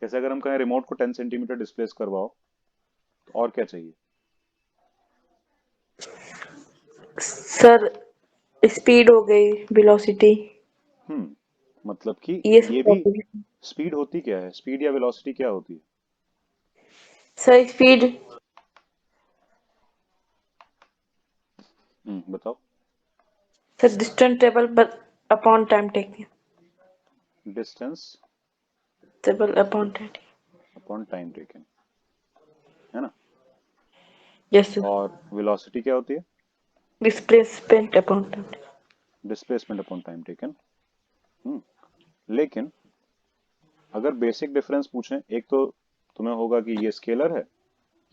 जैसे अगर हम कहें रिमोट को 10 सेंटीमीटर डिस्प्लेस करवाओ, तो और क्या चाहिए? सर स्पीड हो गई, वेलोसिटी। मतलब कि ये सब ये भी topic। स्पीड होती क्या है, स्पीड या वेलोसिटी क्या होती है? सर स्पीड बताओ। Sir distance travel upon time taken distance travel upon time upon time taken, है ना। यस सर और वेलोसिटी क्या होती है? Displacement upon time displacement upon time taken. लेकिन अगर बेसिक डिफरेंस पूछें, एक तो तुम्हें होगा कि ये स्केलर है,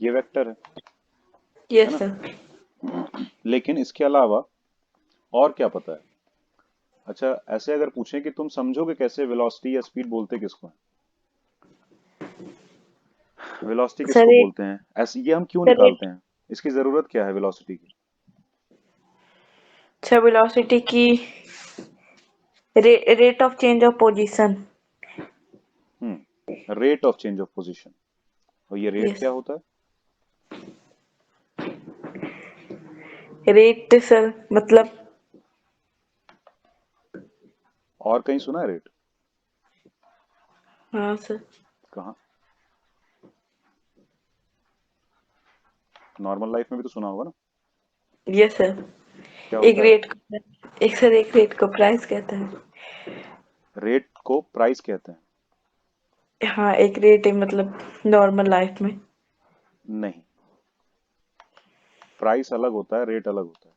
ये वेक्टर है यस ना। सर लेकिन इसके अलावा और क्या पता है? अच्छा, ऐसे अगर पूछें कि तुम समझोगे कैसे वेलोसिटी या स्पीड बोलते किसको है? वेलोसिटी सर किसको एक बोलते हैं? ऐसे ये हम क्यों सर एक निकालते हैं? इसकी जरूरत क्या है वेलोसिटी की? सर वेलोसिटी की rate of change of position rate of change of position. और ये रेट यस क्या होता है? रेट सर मतलब और कहीं सुना है रेट? हाँ सर कहाँ? नॉर्मल लाइफ में भी तो सुना होगा ना। यस सर क्या एक होता है? रेट एक रेट को प्राइस कहते हैं रेट को प्राइस कहते हैं? हाँ एक रेट है मतलब नॉर्मल लाइफ में नहीं, प्राइस अलग होता है, रेट अलग होता है।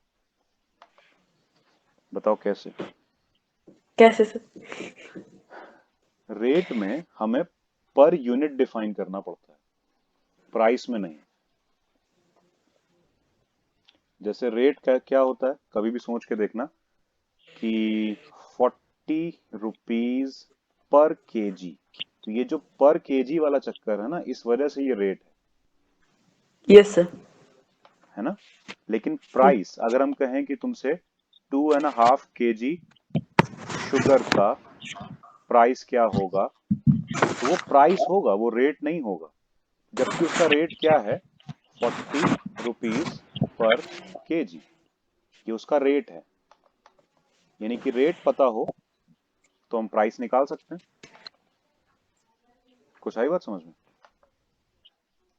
बताओ कैसे? कैसे सर रेट में हमें पर यूनिट डिफाइन करना पड़ता है, प्राइस में नहीं। जैसे रेट का क्या होता है, कभी भी सोच के देखना कि 40 रुपीज पर केजी। तो ये जो पर केजी वाला चक्कर है ना, इस वजह से ये रेट यस सर है ना। लेकिन प्राइस अगर हम कहें कि तुमसे 2.5 केजी शुगर का प्राइस क्या होगा, तो वो प्राइस होगा, वो रेट नहीं होगा। जबकि उसका रेट क्या है? 40 रुपीज पर केजी। ये उसका रेट है। यानी कि रेट पता हो तो हम प्राइस निकाल सकते हैं। कुछ आई बात समझ में?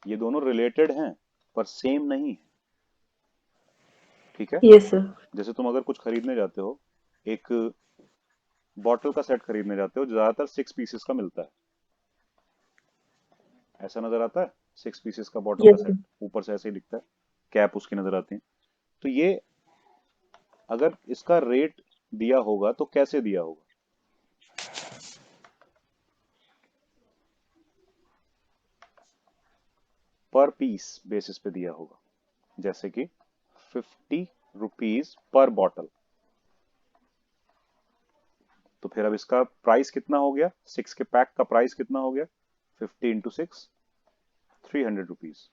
ये दोनों रिलेटेड हैं पर सेम नहीं है। ठीक है। यस सर जैसे तुम अगर कुछ खरीदने जाते हो, एक बॉटल का सेट खरीदने जाते हो, ज्यादातर 6 पीसेस का मिलता है। ऐसा नजर आता है, 6 पीसेस का बॉटल का यस सेट ऊपर से ऐसे ही दिखता है, कैप उसकी नजर आती है। तो ये अगर इसका रेट दिया होगा तो कैसे दिया होगा? पर पीस बेसिस पे दिया होगा। जैसे कि 50 रुपीज पर बॉटल। तो फिर अब इसका प्राइस कितना हो गया? 6 के पैक का प्राइस कितना हो गया? 50 × 6, 300 रुपीज।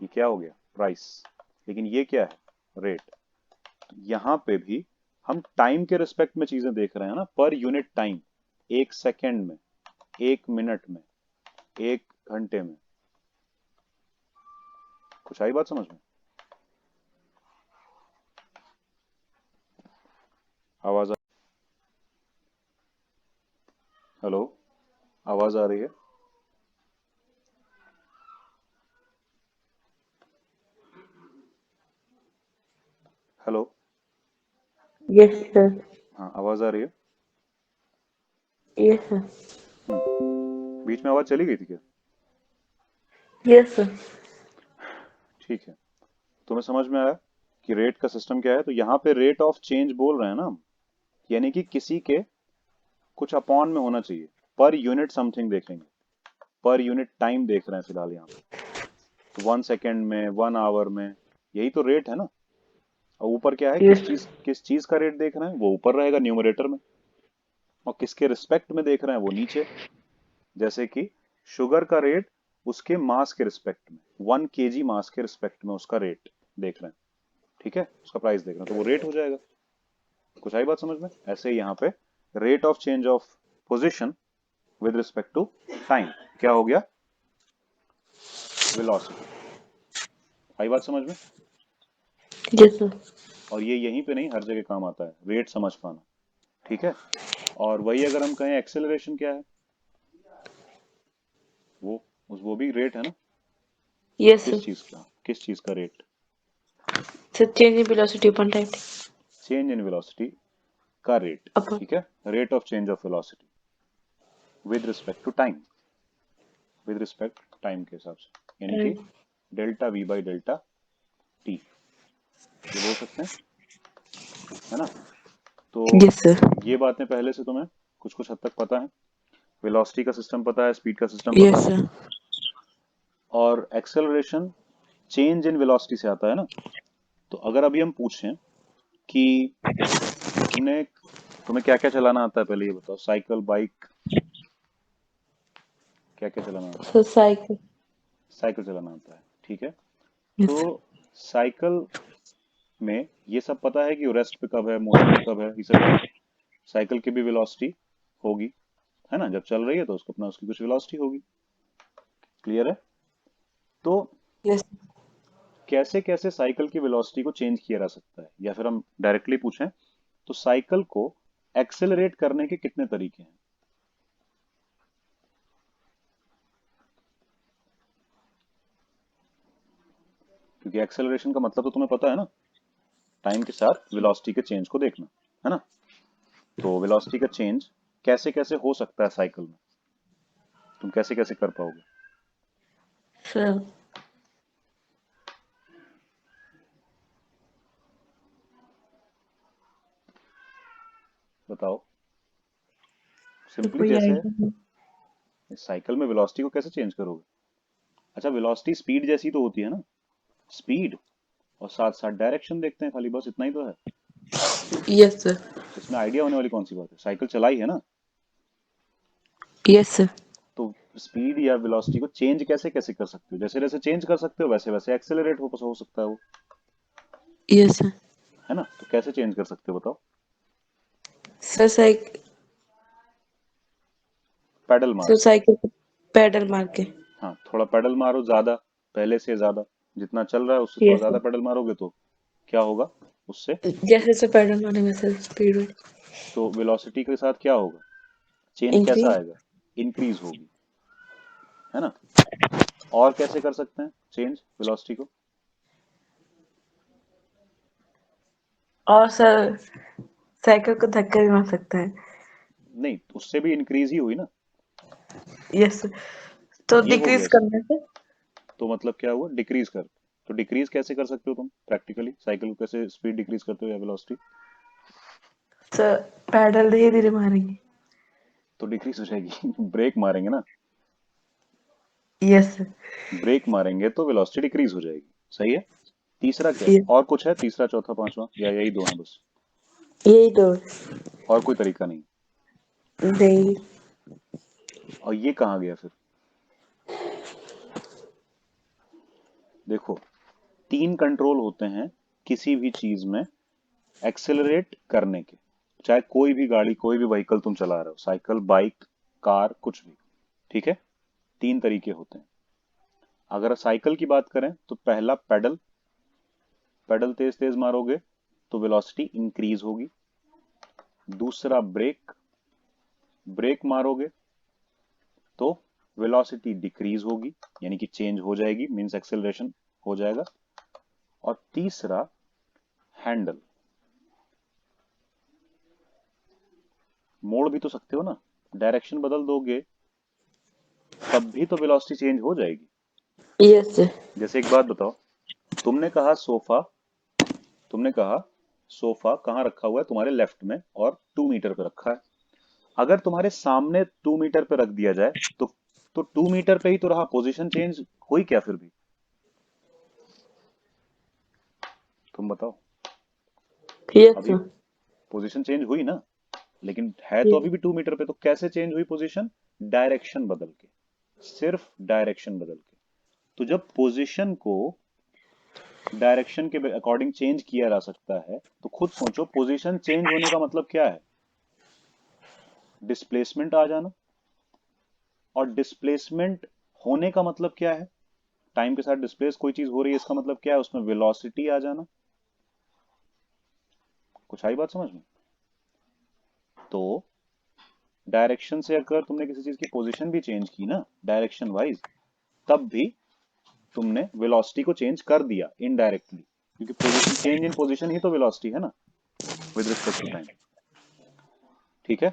ये क्या हो गया? प्राइस। लेकिन ये क्या है? रेट। तो यहां पे भी हम टाइम के रिस्पेक्ट में चीजें देख रहे हैं ना, पर यूनिट टाइम। 1 सेकेंड में, 1 मिनट में, 1 घंटे में। कुछ आई बात समझ में? आवाज हेलो, आवाज आ रही है? हेलो। यस सर हाँ, आवाज आ रही है? यस सर बीच में आवाज चली गई थी क्या? यस सर ठीक है। तुम्हें समझ में आया कि रेट का सिस्टम क्या है? तो यहाँ पे रेट ऑफ चेंज बोल रहे हैं ना हम। यानी कि किसी के कुछ अपॉन में होना चाहिए। पर यूनिट समथिंग देखेंगे, पर यूनिट टाइम देख रहे हैं फिलहाल यहाँ पे। तो 1 सेकेंड में, 1 आवर में, यही तो रेट है ना। और ऊपर क्या है, यस किस चीज का रेट देख रहे हैं, वो ऊपर रहेगा न्यूमरेटर में। और किसके रिस्पेक्ट में देख रहे हैं, वो नीचे। जैसे कि शुगर का रेट उसके मास के रिस्पेक्ट में, 1 केजी मास के रिस्पेक्ट में उसका रेट देख रहे हैं। ठीक है, उसका प्राइस देख रहे हैं, तो वो रेट हो जाएगा। कुछ आई बात समझ में? ऐसे ही यहाँ पे rate of change of position with respect to time क्या हो गया? वेलोसिटी। आई बात समझ में? यस सर और ये यहीं पे नहीं, हर जगह काम आता है रेट समझ पाना। ठीक है। और वही अगर हम कहें एक्सेलरेशन क्या है, वो वो भी रेट है ना? यस किस सर। चीज का, किस चीज का rate? Sir change in velocity upon time. Change in velocity का रेट, अपॉन। ठीक है, rate of change of velocity with respect to time, with respect टाइम के हिसाब से, यानी कि delta V by delta T, ये बोल सकते हैं, है ना? तो यस सर। ये बातें पहले से तुम्हें कुछ कुछ हद तक पता है, वेलोसिटी का सिस्टम पता है, स्पीड का सिस्टम पता यस है, सर। और एक्सेलरेशन चेंज इन वेलोसिटी से आता है ना। तो अगर अभी हम पूछें कि तुमने तुम्हें क्या क्या चलाना आता है, पहले ये बताओ, साइकिल, बाइक, क्या क्या चलाना आता है? Sir cycle. साइकिल चलाना आता है, ठीक है। तो यस। साइकिल में ये सब पता है कि रेस्ट पे कब है, मोशन पे कब है, ये सब, कि साइकिल की भी वेलोसिटी होगी, है ना, जब चल रही है तो उसको अपना उसकी कुछ वेलोसिटी होगी। क्लियर है? तो यस। कैसे कैसे साइकिल की वेलोसिटी को चेंज किया जा सकता है, या फिर हम डायरेक्टली पूछें तो साइकिल को एक्सेलरेट करने के कितने तरीके हैं? क्योंकि एक्सेलरेशन का मतलब तो तुम्हें पता है ना, टाइम के साथ वेलोसिटी के चेंज को देखना, है ना? तो वेलोसिटी का चेंज कैसे कैसे हो सकता है साइकिल में, तुम कैसे कैसे कर पाओगे? सर बताओ, तो सिंपली कोई जैसे आइडिया नहीं। साइकिल में वेलोसिटी को कैसे चेंज करोगे? अच्छा, वेलोसिटी स्पीड जैसी तो होती है ना, स्पीड और साथ साथ डायरेक्शन देखते हैं खाली, बस इतना ही तो है। Yes sir. इसमें आइडिया होने वाली कौन सी बात है, साइकिल चलाई है ना। Yes sir. तो स्पीड या वेलोसिटी को चेंज कैसे कैसे कर सकते हो, जैसे जैसे चेंज कर सकते हो वैसे वैसे एक्सेलरेट हो सकता है वो, यस सर। है ना? तो कैसे चेंज कर सकते हो बताओ? सर पेडल मार सर के। साइकिल पे पैडल मार के। हाँ, थोड़ा पेडल मारो, ज्यादा, पहले से ज्यादा, जितना चल रहा है उससे थोड़ा यस ज्यादा सर। पेडल मारोगे तो क्या होगा उससे? जैसे जैसे पैडल मारेंगे सर स्पीड तो वेलोसिटी के साथ क्या होगा, चेंज कैसा इंक्रीज। आएगा? इंक्रीज होगी, है ना? और कैसे कर सकते हैं चेंज वेलोसिटी को? और सर साइकिल को धक्का भी मार सकता है। नहीं, उससे भी इंक्रीज ही हुई ना, यस। तो ये हो गया डिक्रीज इससे। करने से। तो मतलब क्या हुआ, डिक्रीज कर, तो डिक्रीज कैसे कर सकते हो तुम प्रैक्टिकली, साइकिल को कैसे स्पीड डिक्रीज करते हो या वेलोसिटी? सर पैडल धीरे धीरे मारेंगे। तो डिक्रीज हो जाएगी ब्रेक मारेंगे ना, यस सर। ब्रेक मारेंगे तो वेलोसिटी डिक्रीज हो जाएगी। सही है। तीसरा क्या है, यस। और कुछ है तीसरा चौथा पांचवा, या यही दो हैं बस? यही तो। और कोई तरीका नहीं? नहीं। और ये कहाँ गया फिर? देखो, तीन कंट्रोल होते हैं किसी भी चीज में एक्सेलरेट करने के, चाहे कोई भी गाड़ी, कोई भी व्हीकल तुम चला रहे हो, साइकिल, बाइक, कार, कुछ भी, ठीक है। तीन तरीके होते हैं। अगर साइकिल की बात करें तो पहला पेडल, पेडल तेज तेज मारोगे तो वेलोसिटी इंक्रीज होगी। दूसरा ब्रेक, ब्रेक मारोगे तो वेलोसिटी डिक्रीज होगी, यानी कि चेंज हो जाएगी, मींस एक्सेलरेशन हो जाएगा। और तीसरा हैंडल, मोड़ भी तो सकते हो ना, डायरेक्शन बदल दोगे तब भी तो वेलोसिटी चेंज हो जाएगी। Yes sir. जैसे एक बात बताओ, तुमने कहा सोफा, तुमने कहा सोफा कहाँ रखा हुआ है, तुम्हारे लेफ्ट में, और 2 मीटर पे रखा है। अगर तुम्हारे सामने 2 मीटर पे रख दिया जाए तो 2 मीटर पे ही तो रहा, पोजीशन चेंज हुई क्या फिर भी? तुम बताओ। यस अभी सर। पोजीशन चेंज हुई ना, लेकिन है तो यस। अभी भी 2 मीटर पे, तो कैसे चेंज हुई पोजीशन? डायरेक्शन बदल के, सिर्फ डायरेक्शन बदल के। तो जब पोजीशन को डायरेक्शन के अकॉर्डिंग चेंज किया जा सकता है, तो खुद सोचो पोजीशन चेंज होने का मतलब क्या है, डिस्प्लेसमेंट आ जाना। और डिस्प्लेसमेंट होने का मतलब क्या है, टाइम के साथ डिस्प्लेस कोई चीज हो रही है, इसका मतलब क्या है, उसमें वेलोसिटी आ जाना। कुछ आई बात समझ में? तो डायरेक्शन से अगर तुमने किसी चीज की पोजीशन भी चेंज की ना, डायरेक्शन वाइज, तब भी तुमने वेलोसिटी को चेंज कर दिया इनडायरेक्टली, क्योंकि पोजीशन, चेंज इन पोजीशन ही तो वेलोसिटी है ना विद रिस्पेक्ट टू टाइम। ठीक है,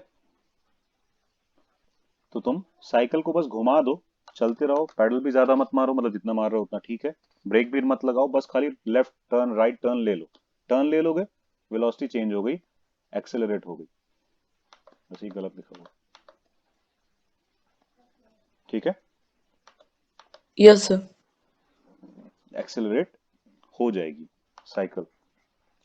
तो तुम साइकिल को बस घुमा दो, चलते रहो, पैडल भी ज्यादा मत मारो, मतलब जितना मार रहे हो उतना ठीक है, ब्रेक भी मत लगाओ, बस खाली लेफ्ट टर्न राइट टर्न ले लो, टर्न ले लोगे, वेलोसिटी चेंज हो गई, एक्सेलरेट हो गई। बस ये गलत लिखा हुआ। ठीक है, यस सर। एक्सेलरेट हो जाएगी साइकिल।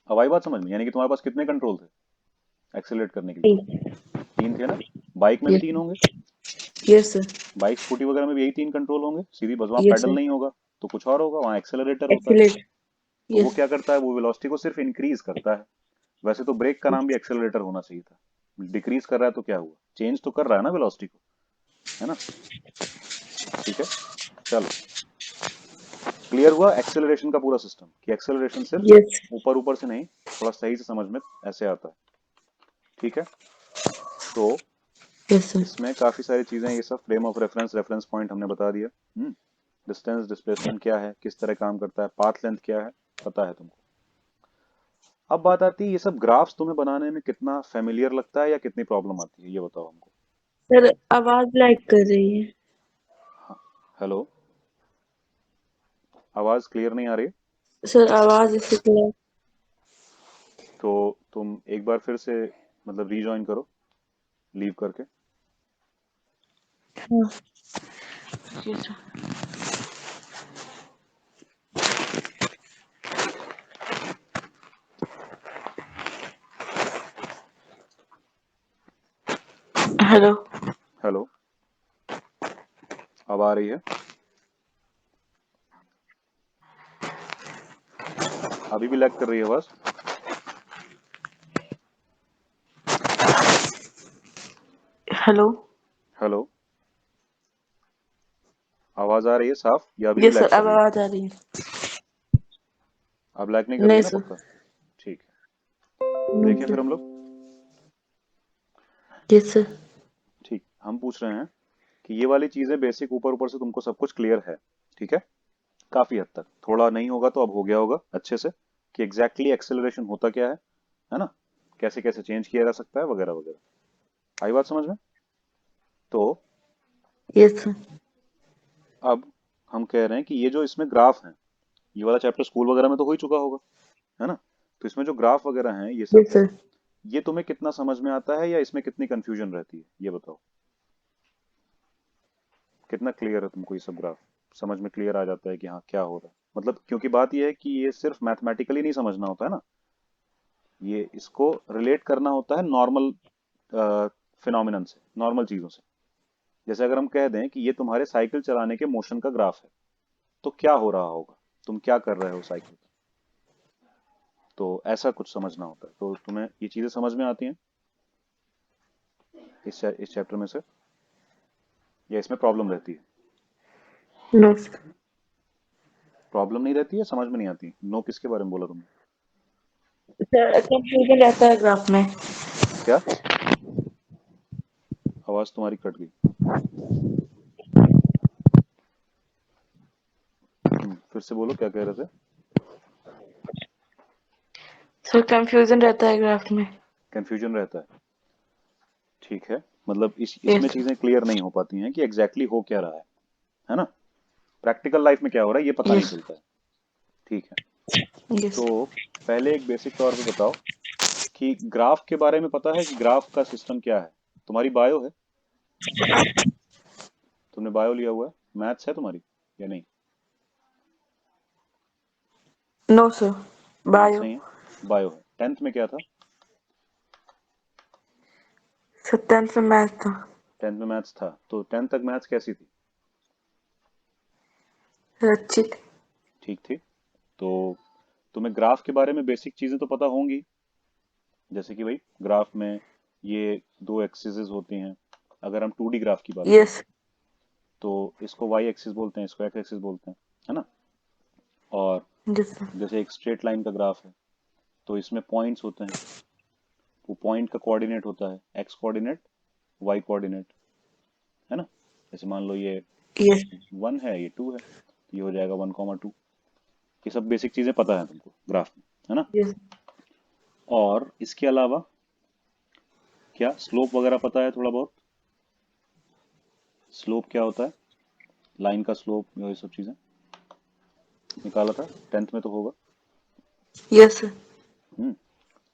अब आई बात समझ में, यानी कि तुम्हारे पास कितने कंट्रोल थे एक्सेलरेट करने के लिए? 3 थे ना? बाइक में भी 3 होंगे, यस सर। बाइक स्कूटी वगैरह में भी यही 3 कंट्रोल होंगे, सीधी बस वहां यस पैडल सर। नहीं होगा तो कुछ और होगा, वहां एक्सेलरेटर होता है। एक्सीलेट। तो वो यस। क्या करता है, वो वेलोसिटी को सिर्फ इंक्रीज करता है। वैसे तो ब्रेक का नाम भी एक्सेलरेटर होना चाहिए था, डिक्रीज कर रहा है तो क्या हुआ, चेंज तो कर रहा है ना वेलोसिटी को, है ना? ठीक है, चलो, क्लियर हुआ एक्सेलरेशन का पूरा सिस्टम, कि एक्सेलरेशन सिर्फ यस। ऊपर ऊपर से नहीं, थोड़ा सही से समझ में ऐसे आता है। ठीक है, तो यस सर। इसमें काफी सारी चीजें, ये सब frame of reference, reference point हमने बता दिया, डिस्टेंस, डिस्प्लेसमेंट क्या है, किस तरह काम करता है, पाथ लेंथ क्या है, पता है तुमको। अब बात आती है, ये सब ग्राफ्स तुम्हें बनाने में कितना फेमिलियर लगता है या कितनी प्रॉब्लम आती है, ये बताओ हमको। सर आवाज लैग कर रही है। हाँ, हेलो, आवाज क्लियर नहीं आ रही है? सर आवाज इससे क्लियर। तो तुम एक बार फिर से मतलब रीजॉइन करो, लीव करके। हाँ। Yes sir. हेलो। हेलो, अब आ रही है? अभी भी लैग कर रही है आवाज? हेलो। हेलो, आवाज आ रही है साफ या अभी भी यस लैग सर कर अब रही है? आवाज आ रही है। अब लैग नहीं कर रही नहीं है ना सर। पक्का? ठीक है, देखें फिर हम लोग। Yes sir. ठीक, हम पूछ रहे हैं कि ये वाली चीजें बेसिक ऊपर ऊपर से तुमको सब कुछ क्लियर है, ठीक है, काफी हद तक, थोड़ा नहीं होगा तो अब हो गया होगा अच्छे से, कि एग्जैक्टली एक्सेलरेशन होता क्या है ना, कैसे कैसे चेंज किया जा सकता है वगैरह वगैरह। आई बात समझ में? तो यस सर। अब हम कह रहे हैं कि ये जो इसमें ग्राफ है, ये वाला चैप्टर स्कूल वगैरह में तो हो ही चुका होगा, है ना? तो इसमें जो ग्राफ वगैरह हैं ये सब, यस सर। ये तुम्हें कितना समझ में आता है या इसमें कितनी कंफ्यूजन रहती है, ये बताओ। कितना क्लियर है तुमको ये सब ग्राफ, समझ में क्लियर आ जाता है कि हाँ क्या हो रहा है? मतलब क्योंकि बात ये है कि ये सिर्फ मैथमेटिकली नहीं समझना होता है ना, ये इसको रिलेट करना होता है नॉर्मल फिनोमिनन से, नॉर्मल चीजों से। जैसे अगर हम कह दें कि ये तुम्हारे साइकिल चलाने के मोशन का ग्राफ है, तो क्या हो रहा होगा, तुम क्या कर रहे हो साइकिल पे, तो ऐसा कुछ समझना होता है। तो तुम्हें ये चीजें समझ में आती हैं इस चैप्टर में से, या इसमें प्रॉब्लम रहती है? No sir. प्रॉब्लम नहीं रहती है, समझ में नहीं आती? नो किसके बारे में बोला तुमने? सर कंफ्यूजन रहता है ग्राफ में। क्या? आवाज तुम्हारी कट गई। फिर से बोलो, क्या कह रहे थे? सर कंफ्यूजन रहता है ग्राफ में। कंफ्यूजन रहता है, ठीक है, मतलब इसमें यस। चीजें क्लियर नहीं हो पाती हैं कि एग्जैक्टली हो क्या रहा है ना? प्रैक्टिकल लाइफ में क्या हो रहा है ये पता नहीं यस। चलता है। ठीक है, यस। तो पहले एक बेसिक तौर पे बताओ कि ग्राफ के बारे में पता है कि ग्राफ का सिस्टम क्या है? तुम्हारी बायो है, तुमने बायो लिया हुआ है, मैथ्स है तुम्हारी या नहीं? No sir. Maths bio. नहीं है, बायो है। 10th में क्या था? सर 10th में मैथ था। 10th में मैथ्स था, तो 10th तक मैथ्स कैसी थी? सर अच्छी थी। ठीक थी। तो तुम्हें ग्राफ के बारे में बेसिक चीजें तो पता होंगी, जैसे कि भाई ग्राफ में ये दो एक्सिस होती हैं, अगर हम 2D ग्राफ की बात करें यस। तो इसको वाई एक्सिस बोलते हैं, इसको एक्स एक्सिस बोलते हैं, है ना? और यस सर। जैसे एक स्ट्रेट लाइन का ग्राफ है तो इसमें पॉइंट्स होते हैं, वो पॉइंट का कोऑर्डिनेट होता है एक्स कोऑर्डिनेट, वाई कोऑर्डिनेट, है ना? जैसे मान लो ये यस 1 है, ये 2 है, तो ये हो जाएगा 1,2। ये सब बेसिक चीजें पता है तुमको ग्राफ में, है ना? यस और इसके अलावा क्या स्लोप वगैरह पता है थोड़ा बहुत? स्लोप क्या होता है, लाइन का स्लोप, ये सब चीजें निकाला था 10th में तो होगा। यस हम्म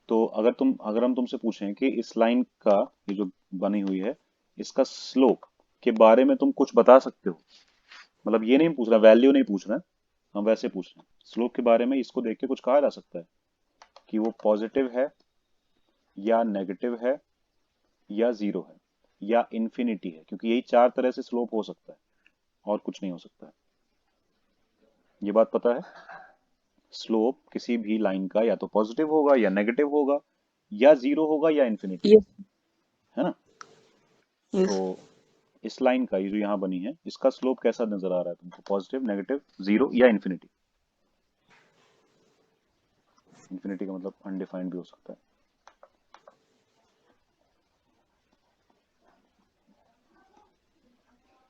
तो अगर हम तुमसे पूछें कि इस लाइन का, ये जो बनी हुई है, इसका स्लोप के बारे में तुम कुछ बता सकते हो? मतलब ये नहीं पूछ रहा, वैल्यू नहीं पूछ रहे हैं, हम वैसे पूछ रहे हैं स्लोप के बारे में, इसको देख के कुछ कहा जा सकता है कि वो पॉजिटिव है या नेगेटिव है या जीरो है या इन्फिनिटी है, क्योंकि यही 4 तरह से स्लोप हो सकता है और कुछ नहीं हो सकता है। ये बात पता है? स्लोप किसी भी लाइन का या तो पॉजिटिव होगा या नेगेटिव होगा या जीरो होगा या इन्फिनिटी, यस है ना? तो यस इस लाइन का, ये जो यहाँ बनी है, इसका स्लोप कैसा नजर आ रहा है तुमको? पॉजिटिव, नेगेटिव, जीरो या इन्फिनिटी? इन्फिनिटी का मतलब अनडिफाइंड भी हो सकता है।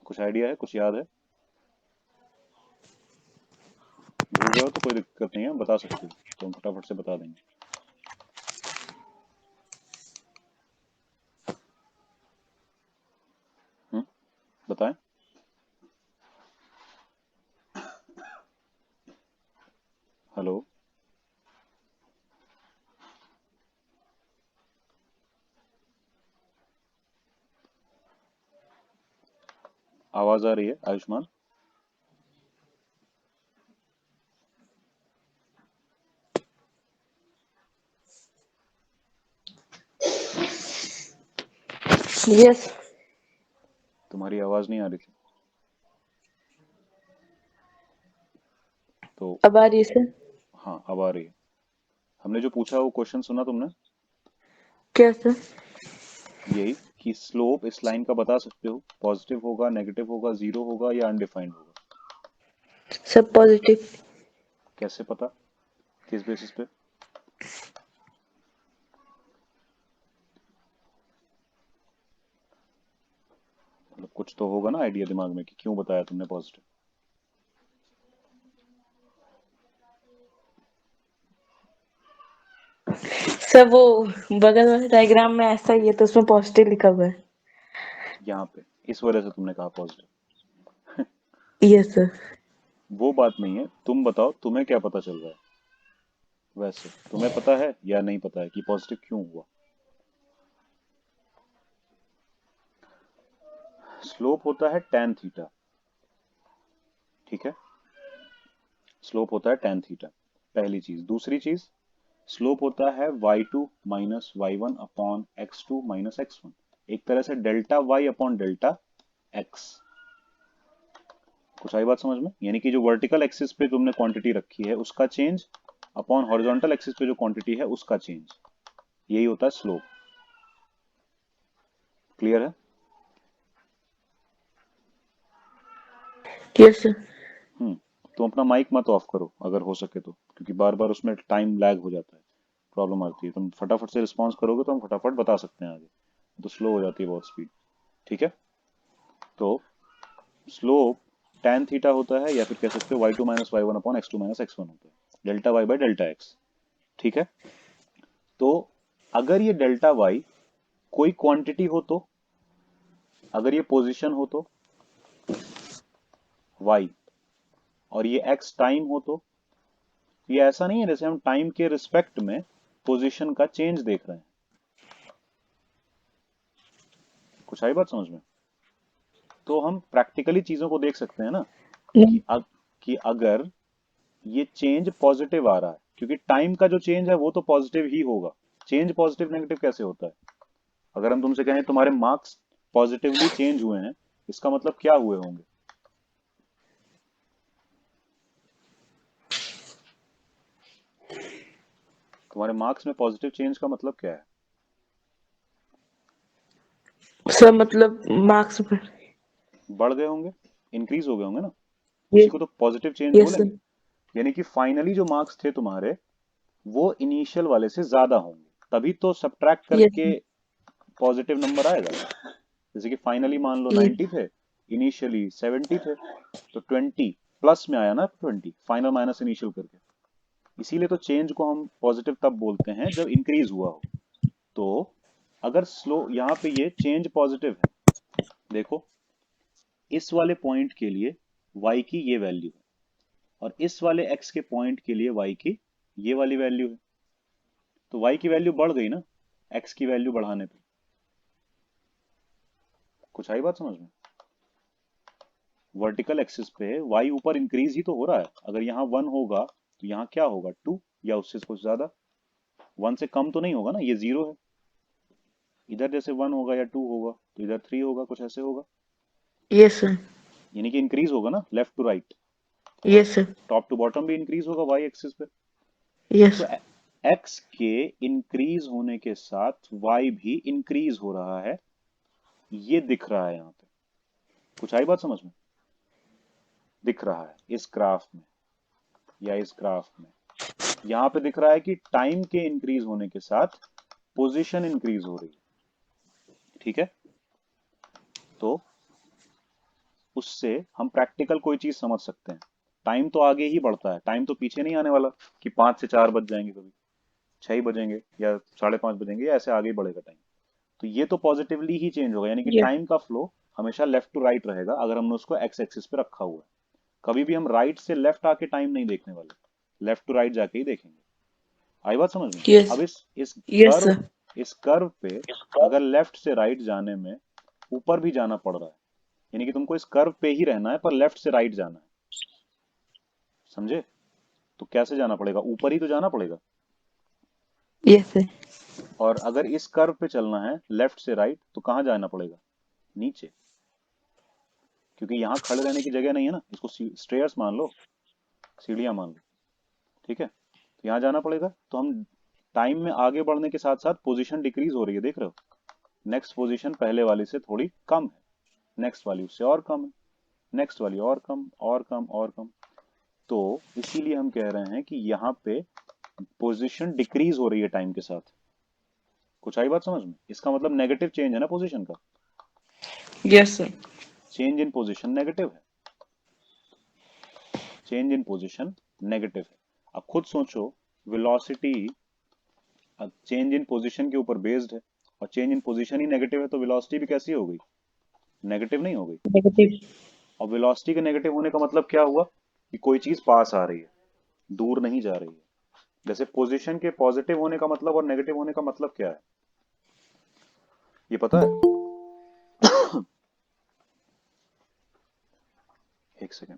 कुछ आइडिया है, कुछ याद है? भूल गए हो तो कोई दिक्कत नहीं है, बता सकते हो, तो हम फटाफट से बता देंगे। बताएं। हेलो, आवाज आ रही है आयुष्मान? यस तुम्हारी आवाज नहीं आ रही थी, तो अब आ रही है सर। हाँ अब आ रही है। हमने जो पूछा वो क्वेश्चन सुना तुमने? क्या सर? यही कि स्लोप इस लाइन का बता सकते हो, पॉजिटिव होगा, नेगेटिव होगा, जीरो होगा या अनडिफाइंड होगा? सब पॉजिटिव। कैसे पता, किस बेसिस पे? मतलब कुछ तो होगा ना आइडिया दिमाग में कि क्यों बताया तुमने पॉजिटिव? सर वो बगल वाले डायग्राम में ऐसा ही है तो उसमें पॉजिटिव लिखा हुआ है। यहाँ पे इस वजह से तुमने कहा पॉजिटिव? Yes sir. वो बात नहीं है, तुम बताओ तुम्हें क्या पता चल रहा है? वैसे तुम्हें पता है या नहीं पता है कि पॉजिटिव क्यों हुआ? स्लोप होता है tan थीटा, ठीक है? स्लोप होता है tan थीटा, पहली चीज। दूसरी चीज, स्लोप होता है y2 minus y1 upon x2 minus x1, एक तरह से delta y upon delta x। कुछ आई बात समझ में? यानी कि जो वर्टिकल एक्सिस पे तुमने क्वांटिटी रखी है उसका चेंज अपॉन हॉरिजॉन्टल एक्सिस पे जो क्वांटिटी है उसका चेंज, यही होता है स्लोप। क्लियर है? Yes sir. तो अपना माइक मत ऑफ करो अगर हो सके तो, क्योंकि बार बार उसमें टाइम लैग हो जाता है, प्रॉब्लम आती है। तुम फटाफट से रिस्पॉन्स करोगे तो हम फटाफट बता सकते हैं आगे, तो स्लो हो जाती है बहुत स्पीड, ठीक है? तो स्लोप tan थीटा होता है, या फिर कह सकते हो y2 minus Y one upon X two minus X one होता है, delta y by delta X, ठीक है? तो अगर ये डेल्टा y कोई क्वांटिटी हो तो, अगर ये पोजीशन हो तो y, और ये x टाइम हो तो, ये ऐसा नहीं है जैसे हम टाइम के रिस्पेक्ट में पोजीशन का चेंज देख रहे हैं। कुछ आई बात समझ में? तो हम प्रैक्टिकली चीजों को देख सकते हैं ना नहीं। कि कि अगर ये चेंज पॉजिटिव आ रहा है, क्योंकि टाइम का जो चेंज है वो तो पॉजिटिव ही होगा। चेंज पॉजिटिव नेगेटिव कैसे होता है? अगर हम तुमसे कहें तुम्हारे मार्क्स पॉजिटिवली चेंज हुए हैं, इसका मतलब क्या हुए होंगे? तुम्हारे मार्क्स में पॉजिटिव चेंज का मतलब क्या है? सर मतलब मार्क्स पर। बढ़ गए होंगे, इंक्रीज हो गए होंगे ना, उसी यस को तो पॉजिटिव चेंज यस बोलेंगे। सर। यानी कि फाइनली जो मार्क्स थे तुम्हारे वो इनिशियल वाले से ज्यादा होंगे, तभी तो सब्ट्रैक्ट यस करके पॉजिटिव नंबर आएगा। जैसे कि फाइनली मान लो यस 90 थे, इनिशियली 70 थे, तो 20 प्लस में आया ना, 20 फाइनल माइनस इनिशियल करके। इसीलिए तो चेंज को हम पॉजिटिव तब बोलते हैं जब इंक्रीज हुआ हो। तो अगर स्लो, यहाँ पे ये चेंज पॉजिटिव है, देखो इस वाले पॉइंट के लिए y की ये वैल्यू है और इस वाले x के पॉइंट के लिए y की ये वाली वैल्यू है, तो y की वैल्यू बढ़ गई ना x की वैल्यू बढ़ाने पे। कुछ आई बात समझ में? वर्टिकल एक्सिस पे y ऊपर इंक्रीज ही तो हो रहा है। अगर यहाँ 1 होगा तो यहाँ क्या होगा, 2 या उससे कुछ ज्यादा। 1 से कम तो नहीं होगा ना, ये 0 है। इधर जैसे 1 होगा या 2 होगा तो इधर 3 होगा, कुछ ऐसे होगा। Yes sir. यानी कि इंक्रीज होगा ना left to right, yes sir. Top to bottom भी इंक्रीज होगा वाई एक्सिस पे। यस। तो एक्स के इंक्रीज होने के साथ वाई भी इंक्रीज हो रहा है, ये दिख रहा है यहाँ पे। कुछ आई बात समझ में? दिख रहा है इस ग्राफ में या इस ग्राफ में, यहाँ पे दिख रहा है कि टाइम के इंक्रीज होने के साथ पोजीशन इंक्रीज हो रही है। ठीक है, तो उससे हम प्रैक्टिकल कोई चीज समझ सकते हैं। टाइम तो आगे ही बढ़ता है, टाइम तो पीछे नहीं आने वाला कि 5 से 4 बज जाएंगे, कभी 6 बजेंगे या 5:30 बजेंगे, या ऐसे आगे ही बढ़ेगा टाइम। तो ये तो पॉजिटिवली ही चेंज होगा, यानी कि यस। टाइम का फ्लो हमेशा लेफ्ट टू राइट रहेगा अगर हमने उसको एक्स एक्सिस पे रखा हुआ है। कभी भी हम राइट से लेफ्ट आके टाइम नहीं देखने वाले, लेफ्ट टू राइट जाके ही देखेंगे। आई बात समझ में? यस। अब इस यस कर्व, सर। इस कर्व पे अगर लेफ्ट से राइट जाने में ऊपर भी जाना पड़ रहा है, यानी कि तुमको इस कर्व पे ही रहना है पर लेफ्ट से राइट जाना है, समझे? तो कैसे जाना पड़ेगा? ऊपर ही तो जाना पड़ेगा। Yes sir. और अगर इस कर्व पे चलना है लेफ्ट से राइट तो कहाँ जाना पड़ेगा? नीचे, क्योंकि यहाँ खड़े रहने की जगह नहीं है ना। इसको स्टेयर्स मान लो, सीढ़ियां मान लो, ठीक है। तो यहाँ जाना पड़ेगा। तो हम टाइम में आगे बढ़ने के साथ साथ पोजीशन डिक्रीज हो रही है, देख रहे हो? नेक्स्ट पोजीशन पहले वाली से थोड़ी कम है, नेक्स्ट वाली उससे और कम है, नेक्स्ट वाली और कम और कम और कम। तो इसीलिए हम कह रहे हैं कि यहाँ पे पोजीशन डिक्रीज हो रही है टाइम के साथ। कुछ आई बात समझ में? इसका मतलब नेगेटिव चेंज है ना पोजीशन का। Yes sir. Change in position negative है, चेंज इन पोजीशन नेगेटिव है। अब खुद सोचो, वेलोसिटी चेंज इन पोजीशन के ऊपर बेस्ड है और change in position he negative है, तो वेलोसिटी भी कैसी हो गई? नेगेटिव नहीं हो गई? नेगेटिव। और वेलोसिटी के नेगेटिव होने का मतलब क्या हुआ? कि कोई चीज पास आ रही है, दूर नहीं जा रही है। जैसे पोजीशन के पॉजिटिव होने का मतलब और नेगेटिव होने का मतलब क्या है, ये पता है? एक सेकेंड।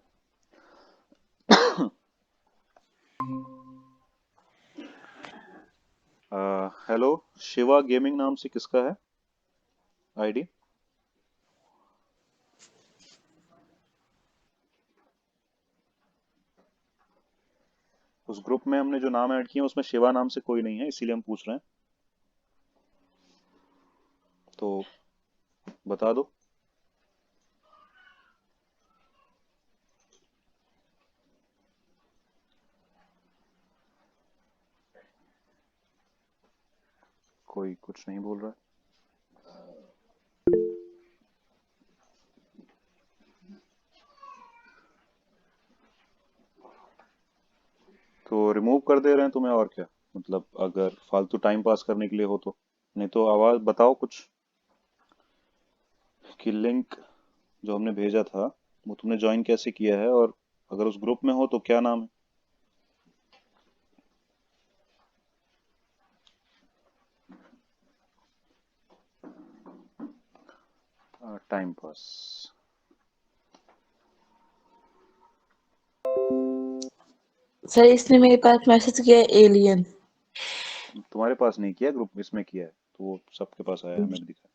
हेलो, शिवा गेमिंग नाम से किसका है आईडी? उस ग्रुप में हमने जो नाम ऐड किए उसमें शिवा नाम से कोई नहीं है, इसीलिए हम पूछ रहे हैं, तो बता दो। कोई कुछ नहीं बोल रहा है। तो रिमूव कर दे रहे हैं तुम्हें, और क्या मतलब? अगर फालतू टाइम पास करने के लिए हो तो। नहीं तो आवाज बताओ कुछ, कि लिंक जो हमने भेजा था वो तुमने ज्वाइन कैसे किया है, और अगर उस ग्रुप में हो तो क्या नाम है? Time pass. सर इसने मेरे पास मैसेज किया है एलियन। तुम्हारे पास नहीं किया, ग्रुप इसमें किया है, तो वो सबके पास आया, हमें भी दिखा।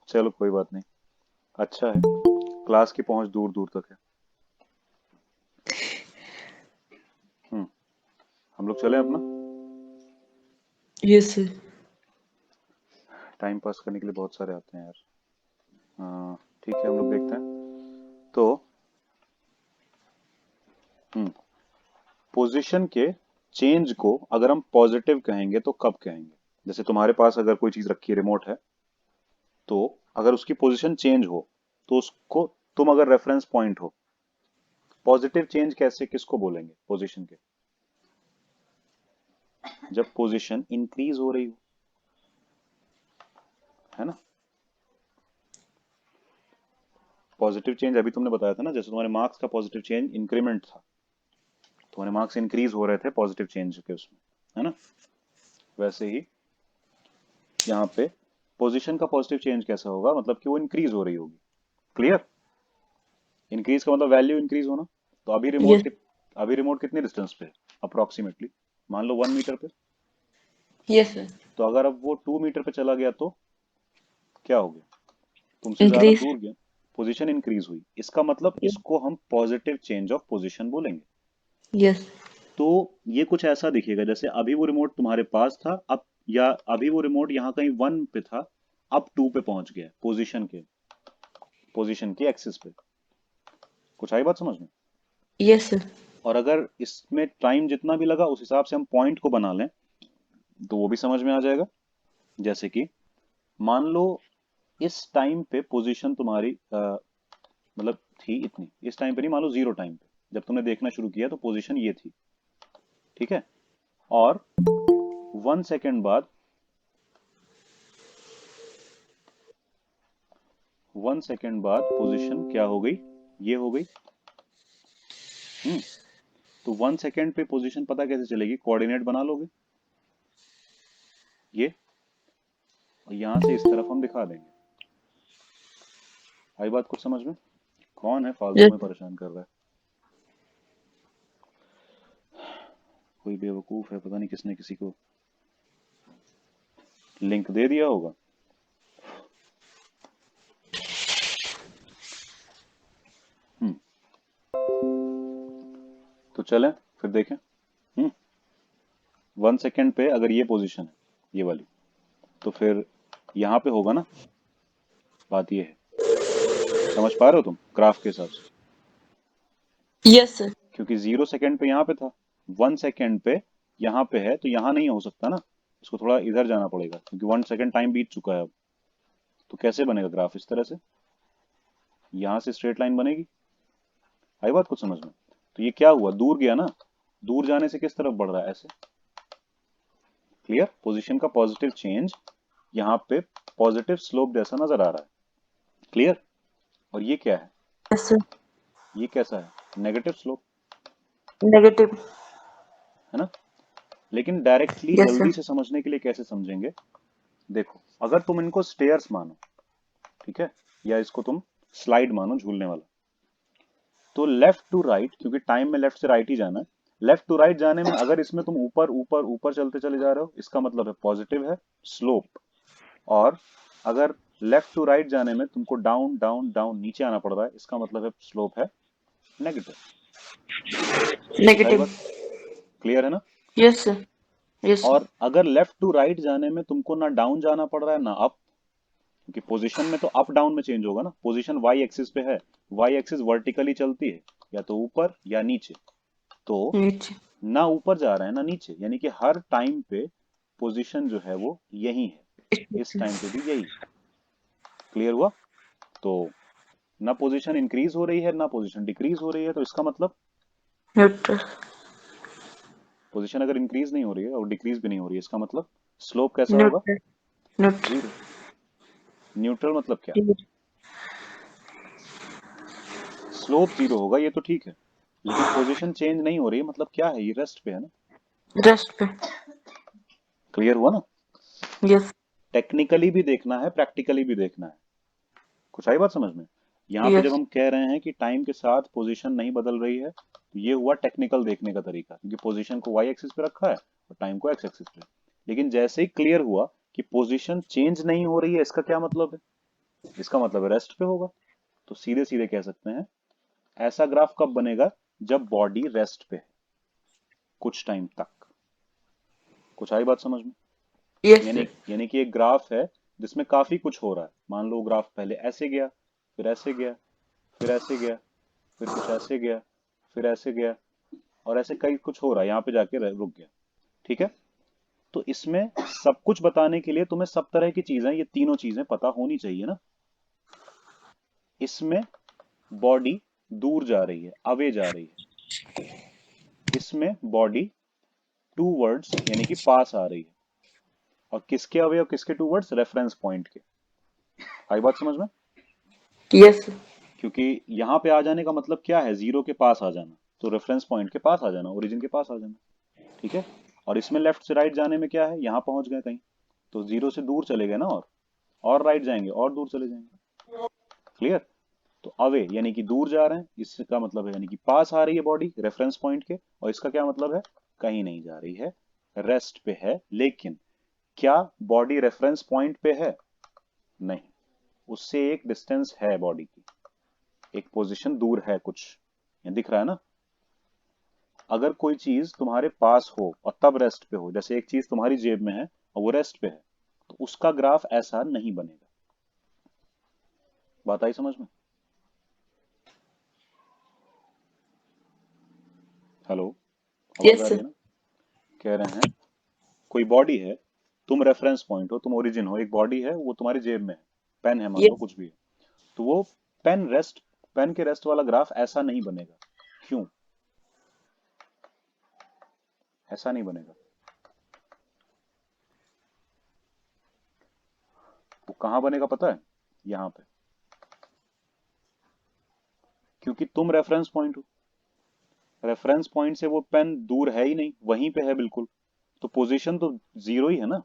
चलो कोई बात नहीं, अच्छा है, क्लास की पहुंच दूर दूर तक है। हम लोग चले अपना। Yes sir. टाइम पास करने के लिए बहुत सारे आते हैं यार। ठीक है, हम लोग देखते हैं। तो पोजीशन के चेंज को अगर हम पॉजिटिव कहेंगे तो कब कहेंगे? जैसे तुम्हारे पास अगर कोई चीज रखी है, रिमोट है, तो अगर उसकी पोजीशन चेंज हो तो उसको तुम अगर रेफरेंस पॉइंट हो, पॉजिटिव चेंज कैसे किसको बोलेंगे पोजीशन के? जब पोजीशन इंक्रीज हो रही हो, है ना। पॉजिटिव चेंज अभी तुमने बताया था ना, जैसे तुम्हारे मार्क्स का पॉजिटिव चेंज इंक्रीमेंट था, तुम्हारे मार्क्स इंक्रीज हो रहे थे पॉजिटिव चेंज के उसमें, है ना। वैसे ही यहाँ पे पोजीशन का पॉजिटिव चेंज कैसा होगा, मतलब कि वो इंक्रीज हो रही होगी। क्लियर? इंक्रीज का मतलब वैल्यू इंक्रीज होना। तो यस अभी रिमोट कितनी डिस्टेंस पे है अप्रोक्सीमेटली? मान लो 1 मीटर पे। Yes sir. तो अगर अब वो 2 मीटर पे चला गया तो क्या हो गया? तुमसे ज्यादा इंक्रीज। दूर गया, पोजीशन इंक्रीज हुई, इसका मतलब इसको हम पॉजिटिव चेंज ऑफ पोजीशन बोलेंगे। यस तो ये कुछ ऐसा दिखेगा जैसे अभी वो रिमोट तुम्हारे पास था, अब या अभी वो रिमोट यहाँ कहीं 1 पे था, अब 2 पे पहुंच गया, पोजीशन के एक्सिस पे। कुछ आई बात समझ में? Yes sir. और अगर इसमें टाइम जितना भी लगा उस हिसाब से हम पॉइंट को बना लें तो वो भी समझ में आ जाएगा। जैसे कि मान लो इस टाइम पे पोजीशन तुम्हारी मतलब थी इतनी, इस टाइम पे नहीं, मान लो 0 टाइम पे जब तुमने देखना शुरू किया तो पोजीशन ये थी, ठीक है। और 1 सेकेंड बाद 1 सेकेंड बाद पोजीशन क्या हो गई, ये हो गई। हम्म। तो 1 सेकेंड पे पोजीशन पता कैसे चलेगी? कोऑर्डिनेट बना लोगे ये, और यहां से इस तरफ हम दिखा देंगे। आई बात कुछ समझ में? कौन है फालतू यस में परेशान कर रहा है? कोई बेवकूफ है, पता नहीं किसने किसी को लिंक दे दिया होगा। हम्म। तो चलें फिर देखें। 1 सेकेंड पे अगर ये पोजीशन है, ये वाली, तो फिर यहाँ पे होगा ना। बात ये है, समझ पा रहे हो तुम ग्राफ के हिसाब से? Yes sir. क्योंकि 0 सेकेंड पे यहाँ पे था, 1 सेकेंड पे यहाँ पे है, तो यहाँ नहीं हो सकता ना, इसको थोड़ा इधर जाना पड़ेगा क्योंकि 1 सेकेंड टाइम बीत चुका है अब। तो कैसे बनेगा ग्राफ? इस तरह से, यहाँ से स्ट्रेट लाइन बनेगी। आई बात कुछ समझ में? तो ये क्या हुआ, दूर गया ना, दूर जाने से किस तरफ बढ़ रहा है? ऐसे। क्लियर? पोजीशन का पॉजिटिव चेंज यहाँ पे पॉजिटिव स्लोप जैसा नजर आ रहा है। क्लियर? और ये क्या है? Yes sir. ये कैसा है? Negative slope, negative. है ना। लेकिन डायरेक्टली यस जल्दी सर। से समझने के लिए कैसे समझेंगे? देखो, अगर तुम इनको स्टेयर्स मानो, ठीक है, या इसको तुम स्लाइड मानो, झूलने वाला, तो लेफ्ट टू राइट, क्योंकि टाइम में लेफ्ट से राइट ही जाना है, लेफ्ट टू राइट जाने में अगर इसमें तुम ऊपर ऊपर ऊपर चलते चले जा रहे हो, इसका मतलब है पॉजिटिव है स्लोप। और अगर लेफ्ट टू राइट जाने में तुमको डाउन डाउन डाउन नीचे आना पड़ रहा है, इसका मतलब है स्लोप है नेगेटिव। कुछ आई नेगेटिव। बात? क्लियर है ना? Yes sir. Yes sir. और अगर लेफ्ट टू राइट जाने में तुमको ना डाउन जाना पड़ रहा है ना अप, क्योंकि पोजीशन में तो अप डाउन में चेंज होगा ना, पोजीशन वाई एक्सिस पे है, वाई एक्सिस वर्टिकली चलती है, या तो ऊपर या नीचे। तो नीचे। ना ऊपर जा रहा है ना नीचे, यानी कि हर टाइम पे पोजीशन जो है वो यही है, इस टाइम पे भी यही है। क्लियर हुआ? तो ना पोजीशन इंक्रीज हो रही है ना पोजीशन डिक्रीज हो रही है, तो इसका मतलब न्यूट्रल। पोजीशन अगर इंक्रीज नहीं हो रही है और डिक्रीज भी नहीं हो रही है, इसका मतलब स्लोप कैसा होगा? न्यूट्रल। न्यूट्रल। जीरो। न्यूट्रल मतलब क्या? स्लोप जीरो होगा, ये तो ठीक है, लेकिन पोजीशन चेंज नहीं हो रही है, मतलब क्या है? ये रेस्ट पे है ना। रेस्ट पे। क्लियर हुआ ना? यस। टेक्निकली भी देखना है, प्रैक्टिकली भी देखना है। कुछ आई बात समझ में? यहाँ पे जब यस। हम कह रहे हैं कि टाइम के साथ पोजीशन नहीं बदल रही है, तो ये हुआ टेक्निकल देखने का तरीका, क्योंकि पोजीशन को वाई एक्सिस पे रखा है और टाइम को एक्स एक्सिस पे। लेकिन जैसे ही क्लियर हुआ कि पोजीशन चेंज नहीं हो रही है, इसका क्या मतलब है? इसका मतलब है रेस्ट पे होगा। तो सीधे सीधे कह सकते हैं, ऐसा ग्राफ कब बनेगा? जब बॉडी रेस्ट पे है कुछ टाइम तक। कुछ आई बात समझ में? यस यानी सर। यानी कि एक ग्राफ है जिसमें काफी कुछ हो रहा है। मान लो ग्राफ पहले ऐसे गया, फिर ऐसे गया, फिर ऐसे गया, फिर कुछ ऐसे गया, फिर ऐसे गया, और ऐसे कई कुछ हो रहा है, यहाँ पे जाके रुक गया। ठीक है। तो इसमें सब कुछ बताने के लिए तुम्हें सब तरह की चीजें, ये तीनों चीजें पता होनी चाहिए ना। इसमें बॉडी दूर जा रही है, अवे जा रही है। इसमें बॉडी टूवर्ड्स यानी कि पास आ रही है। और किसके अवे और किसके टूवर्ड्स? रेफरेंस पॉइंट के। आई बात समझ में? यस क्योंकि यहाँ पे आ जाने का मतलब क्या है? जीरो के पास आ जाना, तो रेफरेंस पॉइंट के पास आ जाना, ओरिजिन के पास आ जाना। ठीक है। और इसमें लेफ्ट से राइट जाने में क्या है? यहाँ पहुंच गए कहीं, तो जीरो से दूर चले गए ना, और राइट जाएंगे और दूर चले जाएंगे। क्लियर? तो अवे यानी कि दूर जा रहे हैं, इसका मतलब है यानी कि पास आ रही है बॉडी रेफरेंस पॉइंट के। और इसका क्या मतलब है? कहीं नहीं जा रही है, रेस्ट पे है। लेकिन क्या बॉडी रेफरेंस पॉइंट पे है? नहीं, उससे एक डिस्टेंस है बॉडी की, एक पोजीशन दूर है कुछ। ये दिख रहा है ना? अगर कोई चीज तुम्हारे पास हो और तब रेस्ट पे हो, जैसे एक चीज तुम्हारी जेब में है और वो रेस्ट पे है, तो उसका ग्राफ ऐसा नहीं बनेगा। बात आई समझ में? हेलो, आवाज आ यस रही है ना? कह रहे हैं कोई बॉडी है, तुम रेफरेंस पॉइंट हो, तुम ओरिजिन हो, एक बॉडी है वो तुम्हारी जेब में है, पेन है मान लो, यस कुछ भी है। तो वो पेन के रेस्ट वाला ग्राफ ऐसा नहीं बनेगा। क्यों ऐसा नहीं बनेगा? वो कहां बनेगा पता है? यहां पे। क्योंकि तुम रेफरेंस पॉइंट हो, रेफरेंस पॉइंट से वो पेन दूर है ही नहीं, वहीं पे है बिल्कुल, तो पोजीशन तो जीरो ही है ना।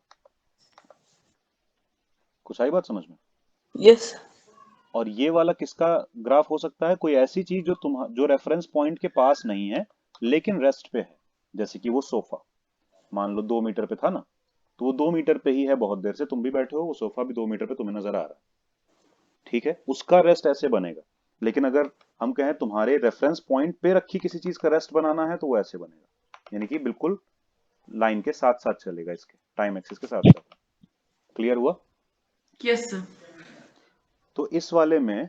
कुछ आई बात समझ में? यस और ये वाला किसका ग्राफ हो सकता है? कोई ऐसी चीज जो रेफरेंस पॉइंट के पास नहीं है लेकिन रेस्ट पे है। जैसे कि वो सोफा, मान लो 2 मीटर पे था ना, तो वो 2 मीटर पे ही है बहुत देर से, तुम भी बैठे हो, वो सोफा भी 2 मीटर पे तुम्हें नजर आ रहा है। ठीक है, उसका रेस्ट ऐसे बनेगा। लेकिन अगर हम कहें तुम्हारे रेफरेंस पॉइंट पे रखी किसी चीज का रेस्ट बनाना है, तो वो ऐसे बनेगा, यानी कि बिल्कुल लाइन के साथ साथ चलेगा, इसके टाइम एक्सिस के साथ साथ। क्लियर हुआ? यस सर तो इस वाले में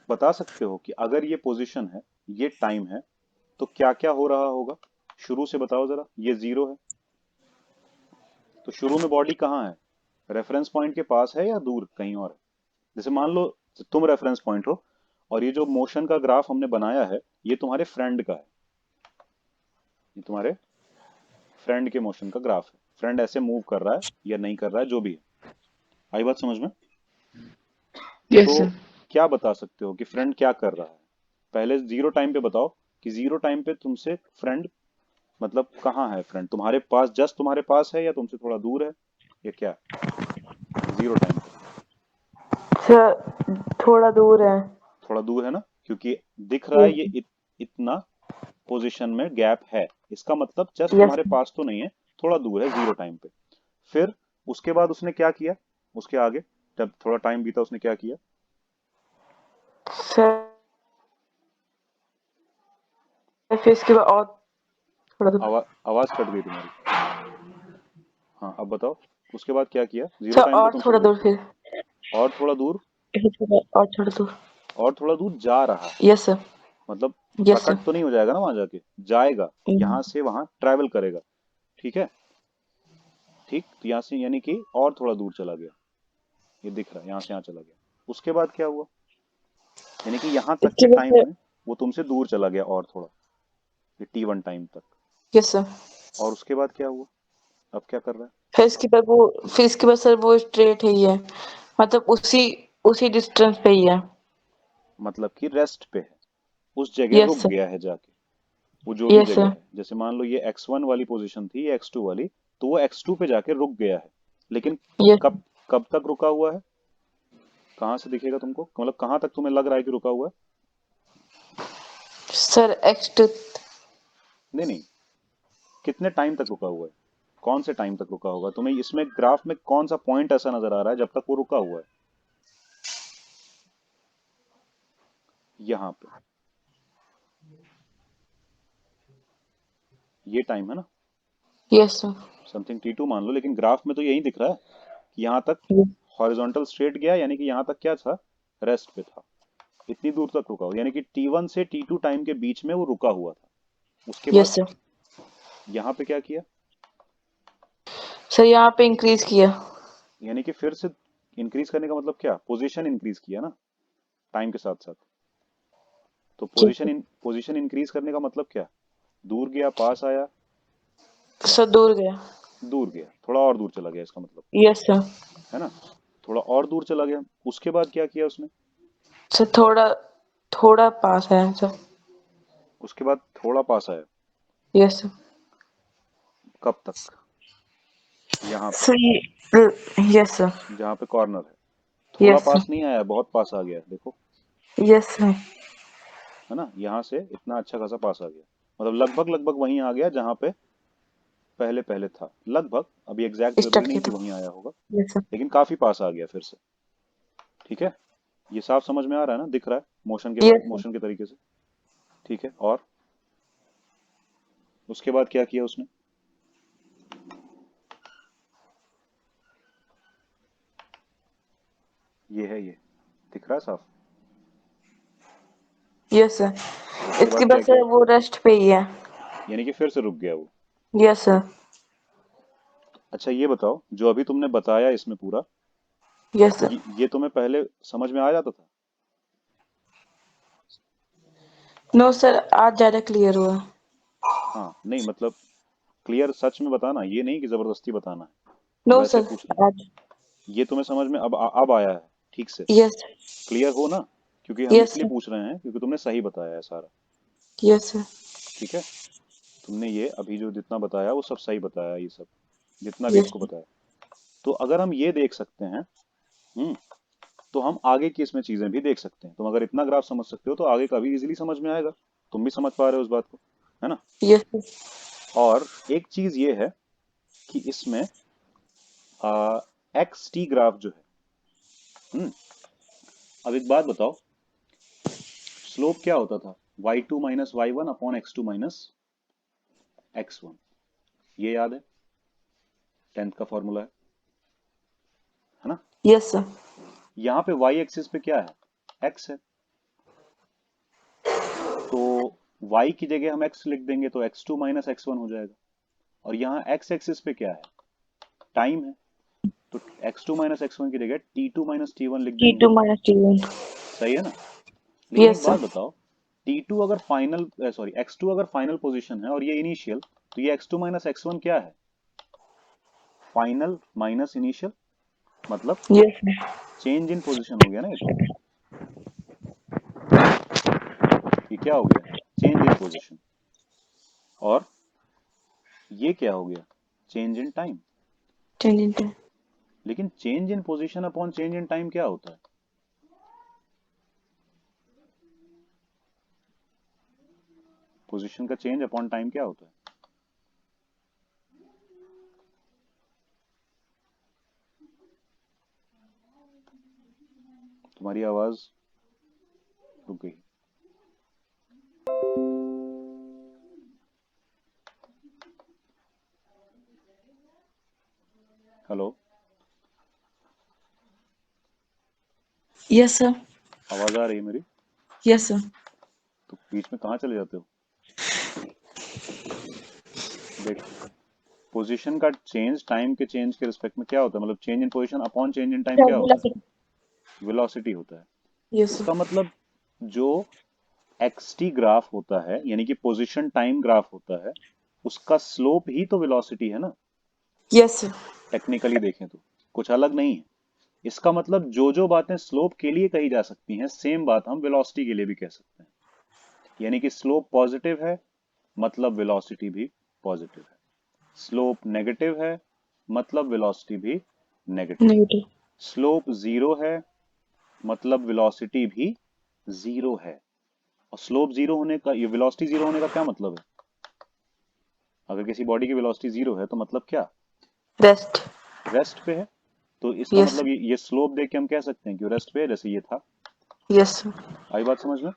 बता सकते हो कि अगर ये पोजीशन है, ये टाइम है, तो क्या क्या हो रहा होगा? शुरू से बताओ जरा। ये जीरो है, तो शुरू में बॉडी कहाँ है? रेफरेंस पॉइंट के पास है या दूर कहीं और है? जैसे मान लो तुम रेफरेंस पॉइंट हो, और ये जो मोशन का ग्राफ हमने बनाया है, ये तुम्हारे फ्रेंड का है, ये तुम्हारे फ्रेंड के मोशन का ग्राफ है। फ्रेंड ऐसे मूव कर रहा है या नहीं कर रहा है, जो भी है। आई बात समझ में? यस तो सर क्या बता सकते हो कि फ्रेंड क्या कर रहा है? पहले जीरो टाइम पे बताओ कि जीरो टाइम पे तुमसे फ्रेंड मतलब कहाँ है? फ्रेंड तुम्हारे पास, जस्ट तुम्हारे पास है, या तुमसे थोड़ा दूर है, या क्या? जीरो टाइम पे सर थोड़ा दूर है थोड़ा दूर है ना, क्योंकि दिख रहा है ये इतना पोजीशन में गैप है। इसका मतलब जस्ट यस तुम्हारे पास तो नहीं है, थोड़ा दूर है जीरो टाइम पे। फिर उसके बाद उसने क्या किया? उसके आगे जब थोड़ा टाइम बीता, उसने क्या किया? सर फिर इसके बाद और थोड़ा दूर आवाज कट गई तुम्हारी। हाँ, अब बताओ उसके बाद क्या किया? जीरो सर टाइम पे और तुमसे थोड़ा दूर फिर और थोड़ा दूर, फिर थोड़ा और थोड़ा दूर और थोड़ा दूर जा रहा है। यस सर मतलब यस प्रकट तो नहीं हो जाएगा ना वहां जाके, जाएगा, सर यहां से वहां ट्रैवल करेगा। ठीक है, ठीक, तो यहाँ से यानी कि और थोड़ा दूर चला गया, ये दिख रहा है, यहाँ से यहाँ चला गया। उसके बाद क्या हुआ? यानी कि यहाँ तक के इसके बाद टाइम फिर में वो तुमसे दूर चला गया और थोड़ा, ये T1 टाइम तक। यस सर और उसके बाद क्या हुआ? अब क्या कर रहा है? फिर इसके बाद सर वो स्ट्रेट है ही है मतलब उसी उसी डिस्टेंस पे ही है मतलब कि रेस्ट पे है, उस जगह यस रुक सर गया है जाके। वो जो भी यस जगह सर है, जैसे मान लो ये x1 वाली पोजीशन थी, ये x2 वाली, तो वो x2 पे जाके रुक गया है। लेकिन यस कब कब तक रुका हुआ है? कहाँ से दिखेगा तुमको, मतलब कहाँ तक तुम्हें लग रहा है कि रुका हुआ है? सर x2 नहीं नहीं, कितने टाइम तक रुका हुआ है? कौन से टाइम तक रुका होगा? तुम्हें इसमें ग्राफ में कौन सा पॉइंट ऐसा नजर आ रहा है जब तक वो रुका हुआ है? यहाँ पे ये टाइम है ना, यस सर समथिंग T2 मान लो, लेकिन ग्राफ में तो यही दिख रहा है कि यहाँ तक हॉरिजॉन्टल स्ट्रेट गया, यानी कि यहाँ तक क्या था? रेस्ट पे था। इतनी दूर तक रुका हुआ, यानी कि T1 से T2 टाइम के बीच में वो रुका हुआ था। उसके बाद यस सर यहाँ पे क्या किया? सर यहाँ पे इंक्रीज किया यानी कि फिर से इंक्रीज करने का मतलब क्या? पोजीशन इंक्रीज किया ना, टाइम के साथ साथ। तो ठीक है पोजीशन इंक्रीज करने का मतलब क्या? दूर गया, पास आया, क्या? सर। दूर गया। दूर गया, थोड़ा और दूर चला गया, इसका मतलब, यस सर। है ना? थोड़ा और दूर चला गया, उसके बाद क्या किया उसने? सर थोड़ा थोड़ा पास है सर। उसके बाद थोड़ा पास आया। Yes sir. कब तक? यहाँ पे, सर यस सर। जहाँ पे कॉर्नर है। थोड़ा यस पास सर। नहीं आया, बहुत पास आ गया, देखो, यस सर। है ना? यहाँ से इतना अच्छा खासा पास आ गया, मतलब लगभग लगभग वहीं आ गया जहाँ पे पहले पहले था, लगभग। अभी एग्जैक्ट जरूरी स्टार्ट नहीं किया कि था। वहीं आया होगा, यस सर। लेकिन काफी पास आ गया फिर से। ठीक है, ये साफ समझ में आ रहा है ना, दिख रहा है यस सर। मोशन के तरीके से? ठीक है, और उसके बाद क्या किया उसने? ये है, ये दिख रहा है साफ? Yes sir. उसके इसके बाद बाद क्या सर किया? वो रेस्ट पे ही है। यानी कि फिर से रुक गया वो। Yes sir. अच्छा ये बताओ, जो अभी तुमने बताया इसमें पूरा, यस सर। ये तुम्हें पहले समझ में आ जाता था? नो सर, आज ज्यादा क्लियर हुआ। हाँ नहीं, मतलब क्लियर सच में बताना, ये नहीं कि जबरदस्ती बताना है, हम नो वैसे सर। पूछ रहे हैं। आज। ये तुम्हें समझ में अब आया है ठीक से? यस। क्लियर हो ना? क्योंकि हम यस इसलिए सर। पूछ रहे हैं क्योंकि तुमने सही बताया है सारा। Yes sir. ठीक है, तुमने ये अभी जो जितना बताया वो सब सही बताया, ये सब जितना भी यस इसको सर। बताया। तो अगर हम ये देख सकते हैं, हम्म, तो हम आगे की इसमें चीजें भी देख सकते हैं। तुम अगर इतना ग्राफ समझ सकते हो तो आगे का भी इजीली समझ में आएगा। तुम भी समझ पा रहे हो उस बात को, है ना? Yes sir. और एक चीज ये है कि इसमें एक्स टी ग्राफ जो है, हम्म, अब एक बात बताओ, स्लोप क्या होता था? y2 minus Y one upon X two minus X one. ये याद है? 10th का फॉर्मूला है ना? Yes sir. यहाँ पे y एक्सिस पे क्या है? x है। तो y की जगह हम x लिख देंगे तो x2 माइनस एक्स वन हो जाएगा। और यहाँ x एक्सिस पे क्या है? टाइम है। तो x2 माइनस एक्स वन की जगह t2 माइनस टी वन लिख देंगे। T2 minus T1। सही है ना? लेकिन एक यस सर। बात बताओ, T2 अगर फाइनल, सॉरी x2 अगर फाइनल पोजीशन है और ये इनिशियल, तो ये x2 माइनस एक्स वन क्या है? फाइनल माइनस इनिशियल, मतलब yes sir. Change in position हो गया ना ये तो। ये क्या हो गया? Change in position. और ये क्या हो गया? Change in time. Change into। लेकिन change in position upon change in time क्या होता है? पोजीशन का चेंज अपॉन टाइम क्या होता है? तुम्हारी आवाज रुक गई। Hello, yes sir. आवाज आ रही है मेरी? Yes sir. तो बीच में कहाँ चले जाते हो? देख, पोजीशन का चेंज टाइम के चेंज के रिस्पेक्ट में क्या होता है? मतलब change in position upon change in time क्या होता Velocity। है? वेलोसिटी होता है। Yes sir. इसका मतलब जो एक्सटी ग्राफ होता है, यानी कि पोजीशन टाइम ग्राफ होता है, उसका स्लोप ही तो वेलोसिटी है ना? Yes sir. टेक्निकली देखें तो कुछ अलग नहीं है। इसका मतलब जो जो बातें स्लोप के लिए कही जा सकती हैं, सेम बात हम वेलोसिटी के लिए भी कह सकते हैं। यानी कि स्लोप पॉजिटिव है, मतलब वेलोसिटी भी पॉजिटिव है। स्लोप नेगेटिव है, मतलब वेलोसिटी भी नेगेटिव है। नेगेटिव। स्लोप जीरो है, मतलब वेलोसिटी भी जीरो है। और स्लोप जीरो होने का, ये वेलोसिटी जीरो होने का क्या मतलब है? अगर किसी बॉडी की वेलोसिटी जीरो है तो मतलब क्या? रेस्ट। रेस्ट पे है। तो इसका यस मतलब ये स्लोप देख के हम कह सकते हैं कि रेस्ट पे है, जैसे ये था। Yes sir. आई बात समझ में?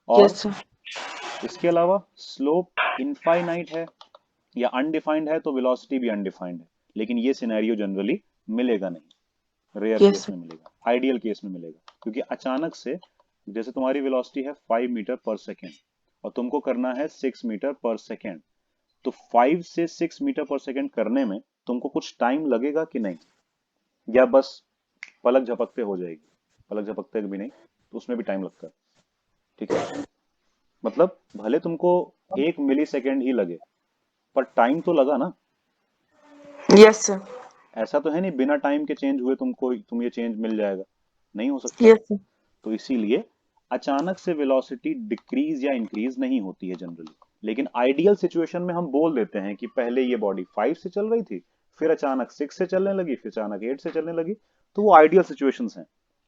और यस सर। इसके अलावा स्लोप इनफाइनाइट है या अनडिफाइंड है तो वेलोसिटी भी अनडिफाइंड है। लेकिन ये सिनेरियो जनरली मिलेगा नहीं, रेयर यस केस सर। में मिलेगा, आइडियल केस में मिलेगा। क्योंकि अचानक से, जैसे तुम्हारी वेलोसिटी है 5 मीटर पर सेकेंड और तुमको करना है 6 मीटर पर सेकेंड, तो 5 से 6 मीटर पर सेकेंड करने में तुमको कुछ टाइम लगेगा कि नहीं? या बस पलक झपकते हो जाएगी? पलक झपकते भी नहीं, तो उसमें भी टाइम लगता है, ठीक है। मतलब भले तुमको 1 मिली सेकेंड ही लगे, पर टाइम तो लगा ना। Yes sir. ऐसा तो है नहीं बिना टाइम के चेंज हुए तुम ये चेंज मिल जाएगा, नहीं हो सकता। Yes sir. तो इसीलिए अचानक से वेलोसिटी डिक्रीज या इंक्रीज नहीं होती है जनरली। लेकिन आइडियल सिचुएशन में हम बोल देते हैं कि पहले ये बॉडी 5 से चल रही थी, फिर अचानक 6 से चलने लगी, फिर अचानक 8 से चलने लगी। तो वो आइडियल सिचुएशंस हैं।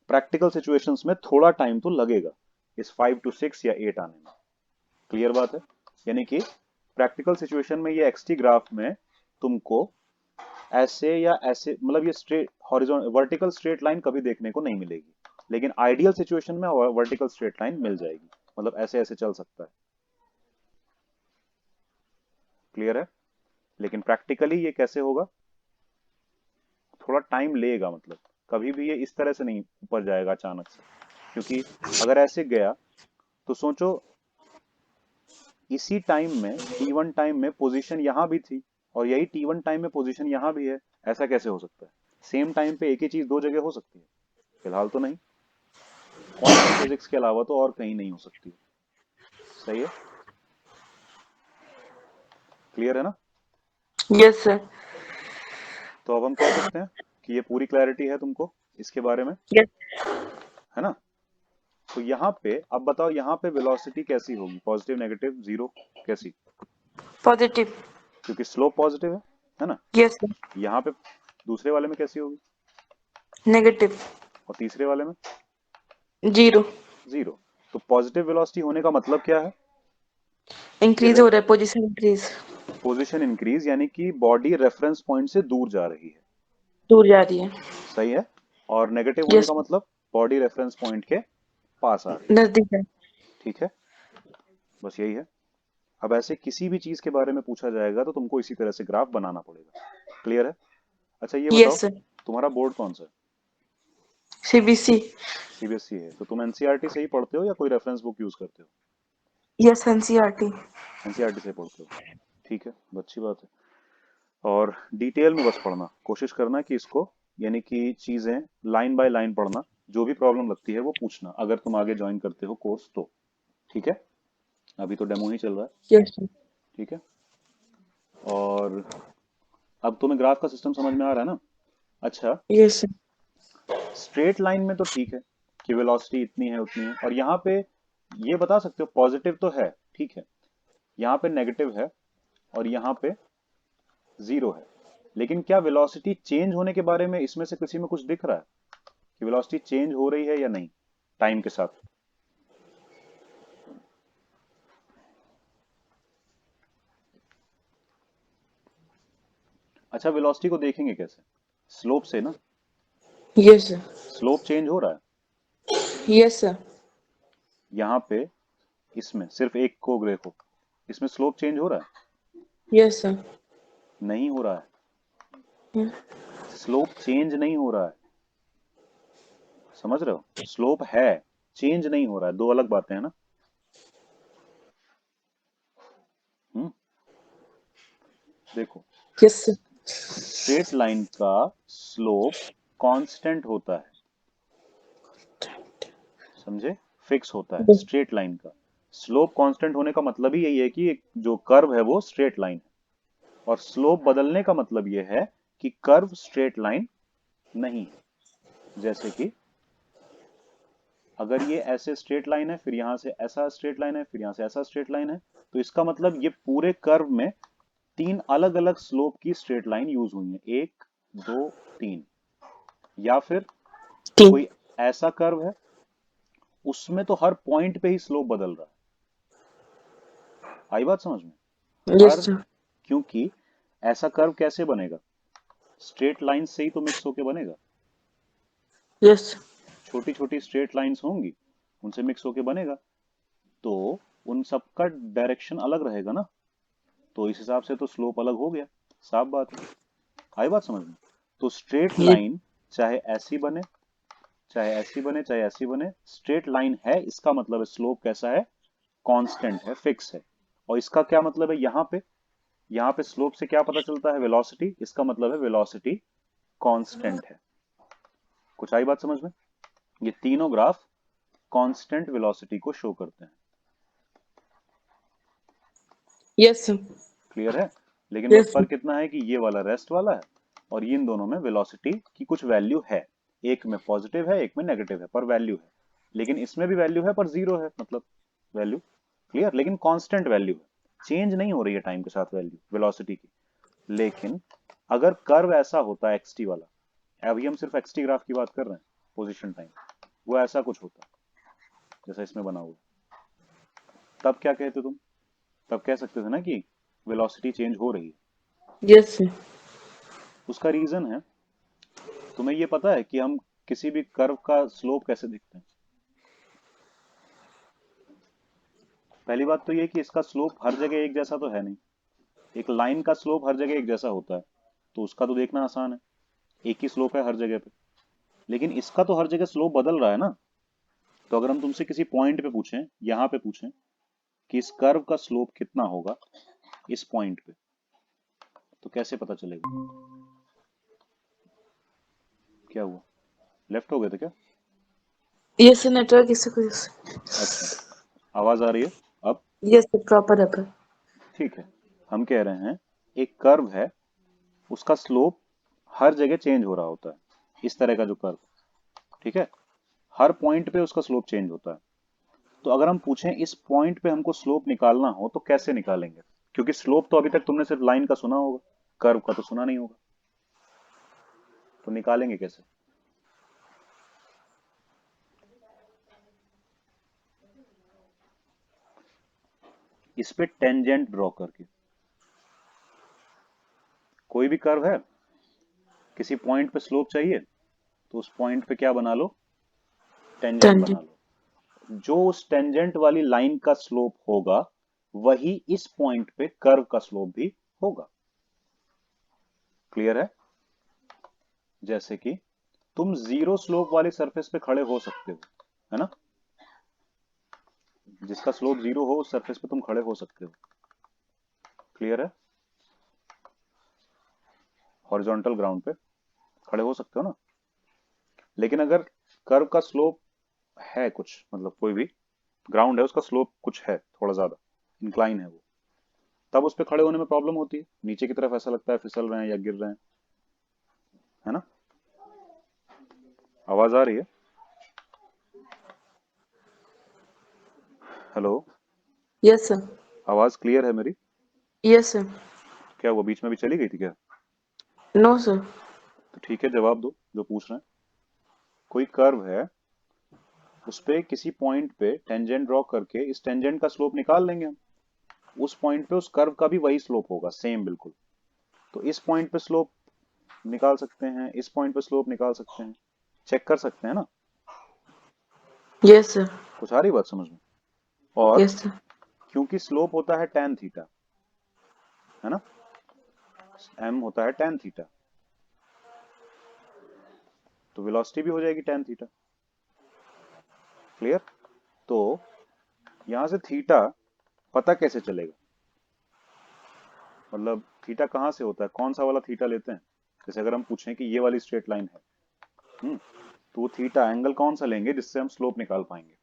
प्रैक्टिकल सिचुएशंस में थोड़ा टाइम तो लगेगा इस 5 to 6 या 8 आने में। क्लियर बात है? यानी कि प्रैक्टिकल सिचुएशन में ये एक्सटी ग्राफ में तुमको ऐसे या ऐसे, मतलब ये straight horizontal vertical straight line कभी देखने को नहीं मिलेगी। लेकिन आइडियल सिचुएशन में वर्टिकल स्ट्रेट लाइन मिल जाएगी, मतलब ऐसे ऐसे चल सकता है। क्लियर है? लेकिन प्रैक्टिकली ये कैसे होगा, थोड़ा टाइम लेगा। मतलब कभी भी ये इस तरह से नहीं ऊपर जाएगा अचानक से, क्योंकि अगर ऐसे गया तो सोचो इसी टाइम में t1 टाइम में पोजीशन यहां भी थी और यही t1 टाइम में पोजीशन यहां भी है। ऐसा कैसे हो सकता है? सेम टाइम पे एक ही चीज दो जगह हो सकती है? फिलहाल तो नहीं। क्वांटम फिजिक्स के अलावा तो और कहीं नहीं हो सकती। सही है? क्लियर है ना? Yes sir. तो अब हम कह सकते हैं कि ये पूरी क्लैरिटी है तुमको इसके बारे में, यस। है ना? तो यहाँ पे अब बताओ, यहाँ पे वेलोसिटी कैसी होगी? पॉजिटिव, नेगेटिव, जीरो, कैसी? पॉजिटिव। क्योंकि स्लोप पॉजिटिव है ना? Yes sir. यहाँ पे दूसरे वाले में कैसी होगी? नेगेटिव। और तीसरे वाले में? जीरो। जीरो। तो पॉजिटिव वेलोसिटी होने का मतलब क्या है? इंक्रीज हो रहा है, पोजीशन इंक्रीज। पोजीशन इंक्रीज, यानी कि बॉडी रेफरेंस पॉइंट से दूर जा रही है। दूर जा रही है। सही है। और नेगेटिव होने यस। का मतलब बॉडी रेफरेंस पॉइंट के पास आ रही है। नजदीक है। ठीक है, बस यही है। अब ऐसे किसी भी चीज के बारे में पूछा जाएगा तो तुमको इसी तरह से ग्राफ बनाना पड़ेगा। क्लियर है? अच्छा ये बताओ, यस सर। तुम्हारा बोर्ड कौन सा है? सीबीसी। सीबीएसई है। तो तुम एनसीईआरटी से ही पढ़ते हो या कोई रेफरेंस बुक यूज करते हो? Yes NCERT. एनसीईआरटी से पढ़ते हो, ठीक है, अच्छी बात है। और डिटेल में बस पढ़ना, कोशिश करना कि इसको, यानी कि चीजें लाइन बाय लाइन पढ़ना। जो भी प्रॉब्लम लगती है वो पूछना अगर तुम आगे ज्वाइन करते हो कोर्स तो। ठीक है, अभी तो डेमो ही चल रहा है। Yes sir. ठीक है, और अब तुम्हें ग्राफ का सिस्टम समझ में आ रहा है ना? अच्छा, यस सर। स्ट्रेट लाइन में तो ठीक है कि वेलोसिटी इतनी है उतनी है, और यहाँ पे ये बता सकते हो पॉजिटिव तो है, ठीक है, यहाँ पे नेगेटिव है और यहाँ पे जीरो है। लेकिन क्या वेलोसिटी चेंज होने के बारे में इसमें से किसी में कुछ दिख रहा है कि वेलोसिटी चेंज हो रही है या नहीं टाइम के साथ? अच्छा, वेलोसिटी को देखेंगे कैसे? स्लोप से ना। Yes sir. स्लोप चेंज हो रहा है यस सर। यहाँ पे, इसमें सिर्फ एक को देखो, इसमें स्लोप चेंज हो रहा है? Yes sir. नहीं हो रहा है। स्लोप चेंज नहीं हो रहा है, समझ रहे हो? स्लोप है, चेंज नहीं हो रहा है, दो अलग बातें हैं ना। देखो, यस सर। स्ट्रेट लाइन का स्लोप कांस्टेंट होता है, समझे? फिक्स होता है। स्ट्रेट लाइन का स्लोप कांस्टेंट होने का मतलब ही यही है कि एक जो कर्व है वो स्ट्रेट लाइन है, और स्लोप बदलने का मतलब यह है कि कर्व स्ट्रेट लाइन नहीं है। जैसे कि अगर ये ऐसे स्ट्रेट लाइन है, फिर यहां से ऐसा स्ट्रेट लाइन है, फिर यहां से ऐसा स्ट्रेट लाइन है, तो इसका मतलब ये पूरे कर्व में तीन अलग अलग स्लोप की स्ट्रेट लाइन यूज हुई है, 1 2 3। या फिर तीन। कोई ऐसा कर्व है उसमें तो हर पॉइंट पे ही स्लोप बदल रहा है। आई बात समझ में? यस हर, सर। क्योंकि ऐसा कर्व कैसे बनेगा? स्ट्रेट लाइन से ही तो मिक्स होके बनेगा। यस। छोटी छोटी स्ट्रेट लाइंस होंगी, उनसे मिक्स होके बनेगा, तो उन सबका डायरेक्शन अलग रहेगा ना, तो इस हिसाब से तो स्लोप अलग हो गया। साफ बात है। आई बात समझ में? तो स्ट्रेट ये लाइन चाहे ऐसी बने, चाहे ऐसी बने, चाहे ऐसी बने, स्ट्रेट लाइन है, इसका मतलब है स्लोप कैसा है? कांस्टेंट है, फिक्स है। और इसका क्या मतलब है? यहाँ पे स्लोप से क्या पता चलता है? वेलोसिटी। इसका मतलब है वेलोसिटी कांस्टेंट है। कुछ आई बात समझ में? ये तीनों ग्राफ कांस्टेंट वेलोसिटी को शो करते हैं। Yes sir. क्लियर है? लेकिन बस यस फर्क इतना है कि ये वाला रेस्ट वाला है और इन दोनों में वेलोसिटी की कुछ वैल्यू है, एक में पॉजिटिव है एक में नेगेटिव है, पर वैल्यू है। लेकिन इसमें भी वैल्यू है पर जीरो है, मतलब वैल्यू। क्लियर? लेकिन कांस्टेंट वैल्यू है, चेंज नहीं हो रही है टाइम के साथ वैल्यू वेलोसिटी की। लेकिन अगर कर्व ऐसा होता है एक्सटी वाला, अभी हम सिर्फ एक्सटी ग्राफ की बात कर रहे हैं, पोजीशन टाइम, वो ऐसा कुछ होता जैसा इसमें बना हुआ, तब क्या कहते तुम? तब कह सकते थे ना कि वेलोसिटी चेंज हो रही है। Yes sir. उसका रीजन है, तुम्हें ये पता है कि हम किसी भी कर्व का स्लोप कैसे दिखते हैं? पहली बात तो ये कि इसका स्लोप हर जगह एक जैसा तो है नहीं। एक लाइन का स्लोप हर जगह एक जैसा होता है, तो उसका तो देखना आसान है, एक ही स्लोप है हर जगह पे। लेकिन इसका तो हर जगह स्लोप बदल रहा है ना। तो अगर हम तुमसे किसी पॉइंट पे पूछें, यहां पे पूछें कि इस कर्व का स्लोप कितना होगा इस पॉइंट पे, तो कैसे पता चलेगा? क्या हुआ, लेफ्ट हो गए थे क्या? यस सर, नेटवर्क इशू की वजह से। अच्छा, आवाज आ रही है अब? यस सर, प्रॉपर है पर। ठीक है, हम कह रहे हैं एक कर्व है, उसका स्लोप हर जगह चेंज हो रहा होता है, इस तरह का जो कर्व, ठीक है, हर पॉइंट पे उसका स्लोप चेंज होता है। तो अगर हम पूछें इस पॉइंट पे हमको स्लोप निकालना हो तो कैसे निकालेंगे? क्योंकि स्लोप तो अभी तक तुमने सिर्फ लाइन का सुना होगा, कर्व का तो सुना नहीं होगा, तो निकालेंगे कैसे? इस पे टेंजेंट ड्रॉ करके। कोई भी कर्व है, किसी पॉइंट पे स्लोप चाहिए, तो उस पॉइंट पे क्या बना लो? टेंजेंट बना टेंजेंट। लो। जो उस टेंजेंट वाली लाइन का स्लोप होगा वही इस पॉइंट पे कर्व का स्लोप भी होगा। क्लियर है? जैसे कि तुम जीरो स्लोप वाली सरफेस पे खड़े हो सकते हो, है ना? जिसका स्लोप जीरो हो उस सरफेस पे तुम खड़े हो सकते हो। क्लियर है? हॉरिजॉन्टल ग्राउंड पे खड़े हो सकते हो ना। लेकिन अगर कर्व का स्लोप है कुछ, मतलब कोई भी ग्राउंड है उसका स्लोप कुछ है, थोड़ा ज्यादा इंक्लाइन है वो, तब उस पे खड़े होने में प्रॉब्लम होती है, नीचे की तरफ ऐसा लगता है फिसल रहे हैं या गिर रहे हैं, है ना? आवाज आ रही है? हेलो? Yes sir. आवाज क्लियर है मेरी? Yes sir. क्या वो बीच में भी चली गई थी क्या? No sir. तो ठीक है, जवाब दो जो पूछ रहे हैं। कोई कर्व है, उस पे किसी पॉइंट पे टेंजेंट ड्रॉ करके इस टेंजेंट का स्लोप निकाल लेंगे हम। उस पॉइंट पे उस कर्व का भी वही स्लोप होगा, सेम बिल्कुल। तो इस पॉइंट पे स्लोप निकाल सकते हैं, इस पॉइंट पे स्लोप निकाल सकते हैं, चेक कर सकते हैं ना। Yes sir. कुछ आ रही बात समझ में? और यस सर। क्योंकि स्लोप होता है tan थीटा, है ना, m होता है tan थीटा, तो वेलोसिटी भी हो जाएगी tan थीटा। क्लियर? तो यहां से थीटा पता कैसे चलेगा? मतलब थीटा कहाँ से होता है, कौन सा वाला थीटा लेते हैं? जैसे अगर हम पूछें कि ये वाली स्ट्रेट लाइन है, तो वो थीटा एंगल कौन सा लेंगे जिससे हम स्लोप निकाल पाएंगे?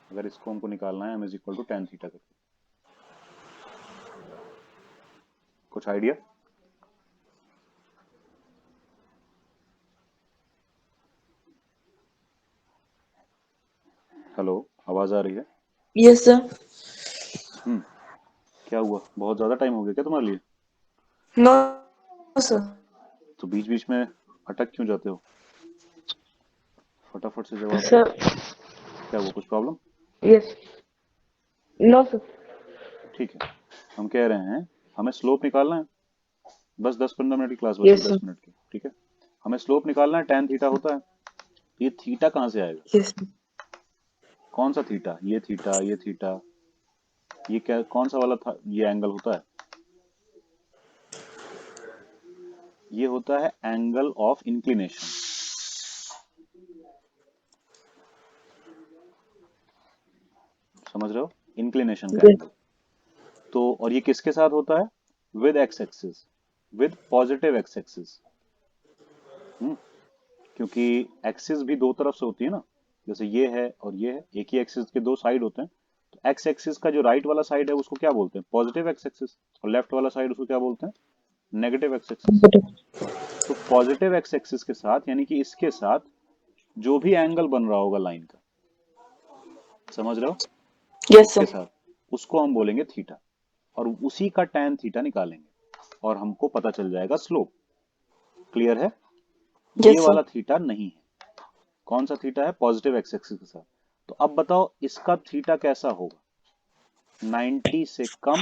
अगर इसको हमको निकालना है m is equal to tan theta करके, कुछ आइडिया? हेलो? आवाज आ रही है? Yes sir. हम्म क्या हुआ, बहुत ज्यादा टाइम हो गया क्या तुम्हारे लिए? No sir. तो बीच बीच में अटक क्यों जाते हो? फटाफट से जवाब दो। सर। क्या हुआ, कुछ प्रॉब्लम? यस। No sir. ठीक है, हम कह रहे हैं हमें स्लोप निकालना है, बस 10-15 मिनट की क्लास बची है, यस 10 सर। मिनट की, ठीक है। हमें स्लोप निकालना है, tan थीटा होता है। ये थीटा कहाँ से आएगा? यस। कौन सा थीटा? ये थीटा, ये थीटा, ये क्या, कौन सा वाला था? ये एंगल होता है, ये होता है एंगल ऑफ इंक्लिनेशन। समझ रहे हो? इंक्लिनेशन का यस। एंगल। तो और ये किसके साथ होता है? With x axis, with positive x axis. क्योंकि एक्सिस भी दो तरफ से होती है ना, जैसे ये है और ये है, एक ही एक्सिस के दो साइड होते हैं। तो एक्स एक्सिस का जो राइट वाला साइड है उसको क्या बोलते हैं, पॉजिटिव एक्स एक्सिस, और लेफ्ट वाला साइड उसको क्या बोलते हैं, नेगेटिव एक्स एक्सिस। तो पॉजिटिव एक्स एक्सिस के साथ यानी कि इसके साथ जो भी एंगल बन रहा होगा लाइन का, समझ रहे हो, यस इसके सर। साथ उसको हम बोलेंगे थीटा, और उसी का tan थीटा निकालेंगे और हमको पता चल जाएगा स्लोप। क्लियर है? ये यस सर। वाला थीटा नहीं है। कौन सा थीटा है, पॉजिटिव एक्स एक्सिस के साथ। तो अब बताओ इसका थीटा कैसा होगा, 90 से कम,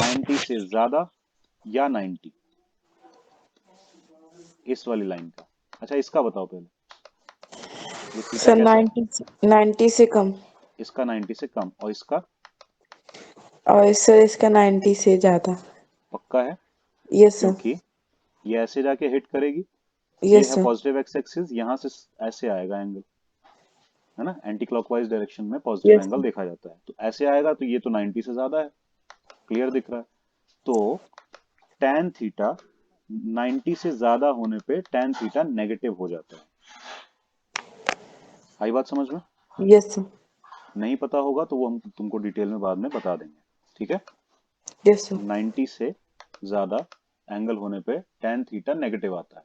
90 से ज्यादा, या 90, इस वाली लाइन का। अच्छा इसका बताओ पहले, ये थीटा सर कैसा है, 90 से कम। इसका 90 से कम, और इसका और सर इसका 90 से ज्यादा। पक्का है, यस सर। क्योंकि ये ऐसे जाके हिट करेगी, ये यस है सर। पॉजिटिव एक्स एक्सिस, यहां से ऐसे आएगा एंगल, है ना, एंटी क्लॉकवाइज डायरेक्शन में पॉजिटिव यस एंगल सर। देखा जाता है, तो ऐसे आएगा, तो ये तो 90 से ज्यादा है, क्लियर दिख रहा है। तो tan थीटा 90 से ज्यादा होने पे tan थीटा नेगेटिव हो जाता है। आई बात समझ में? Yes sir. नहीं पता होगा तो वो हम तुमको डिटेल में बाद में बता देंगे, ठीक है। Yes sir. 90 से ज्यादा एंगल होने पे tan थीटा नेगेटिव आता है,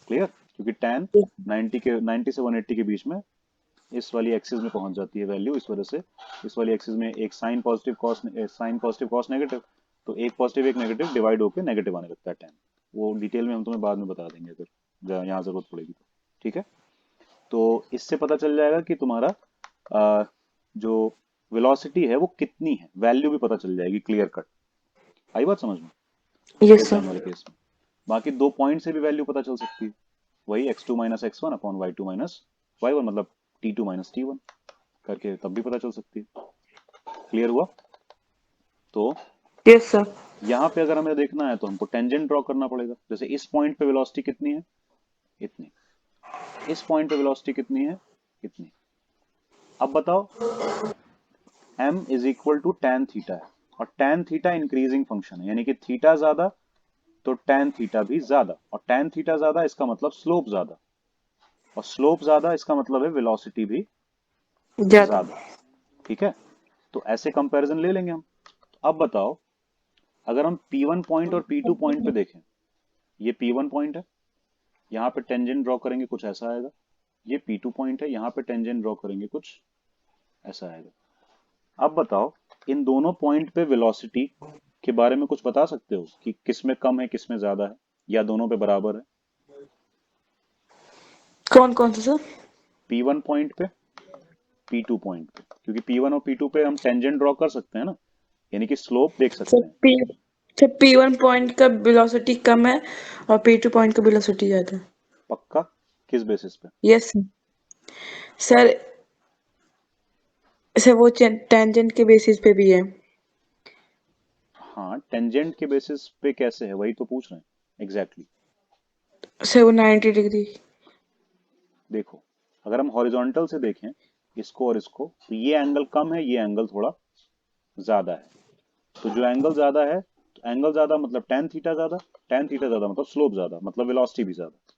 क्लियर, क्योंकि tan 90 से 180 के बीच में इस वाली एक्सिस में पहुंच जाती है वैल्यू, इस वजह से इस वाली एक्सिस में एक साइन पॉजिटिव कॉस नेगेटिव, तो एक पॉजिटिव एक नेगेटिव डिवाइड होकर नेगेटिव आने लगता है tan। वो डिटेल में हम तुम्हें बाद में बता देंगे अगर यहाँ जरूरत पड़ेगी तो, ठीक है। तो इससे पता चल जाएगा कि तुम्हारा जो वेलोसिटी है वो कितनी है, वैल्यू भी पता चल जाएगी, क्लियर कट। आई बात समझ में, यस स्ट्रेट सर। लाइन वाले केस में। बाकी दो पॉइंट से भी वैल्यू पता चल सकती है, वही x2 minus X one upon Y two minus Y one, मतलब t2 माइनस t1 करके तब भी पता चल सकती है। क्लियर हुआ? तो यस सर। यहाँ पे अगर हमें देखना है तो हमको टेंजेंट ड्रॉ करना पड़ेगा, जैसे इस पॉइंट पे वेलोसिटी कितनी है, इतनी, इस पॉइंट पे वेलोसिटी कितनी है, इतनी। अब बताओ m is equal to tan theta है, और tan थीटा इंक्रीजिंग फंक्शन है, यानी कि थीटा ज्यादा तो tan थीटा भी ज्यादा, और tan थीटा ज्यादा इसका मतलब स्लोप ज्यादा, और स्लोप ज्यादा इसका मतलब है वेलोसिटी भी ज्यादा। ज्यादा, ठीक है। तो ऐसे कंपैरिजन ले लेंगे हम। तो अब बताओ अगर हम P1 पॉइंट और P2 पॉइंट पे देखें, ये P1 पॉइंट है, यहाँ पे टेंजेंट ड्रॉ करेंगे कुछ ऐसा आएगा, ये P2 पॉइंट है, यहाँ पे टेंजेंट ड्रॉ करेंगे कुछ ऐसा आएगा। अब बताओ इन दोनों पॉइंट पे वेलोसिटी के बारे में कुछ बता सकते हो कि किस में कम है किस में ज्यादा है, या दोनों पे बराबर है। कौन कौन सा सर? P1 पॉइंट पे, P2 पॉइंट पे, क्योंकि P1 और P2 पे हम टेंजेंट ड्रॉ कर सकते हैं ना, यानी कि स्लोप देख सर सकते हैं। P1 पॉइंट का वेलोसिटी कम है और P2 पॉइंट का वेलोसिटी ज्यादा है। पक्का? किस बेसिस पे? Yes sir. सर सर वो टेंजेंट के बेसिस पे भी है। हाँ टेंजेंट के बेसिस पे कैसे है, वही तो पूछ रहे हैं एग्जैक्टली सर वो 90 डिग्री। देखो अगर हम हॉरिजॉन्टल से देखें इसको और इसको, तो ये एंगल कम है, ये एंगल थोड़ा ज्यादा है। तो जो एंगल ज्यादा है, तो एंगल ज्यादा मतलब tan थीटा ज्यादा, tan थीटा ज्यादा मतलब स्लोप ज्यादा, मतलब वेलोसिटी भी ज्यादा,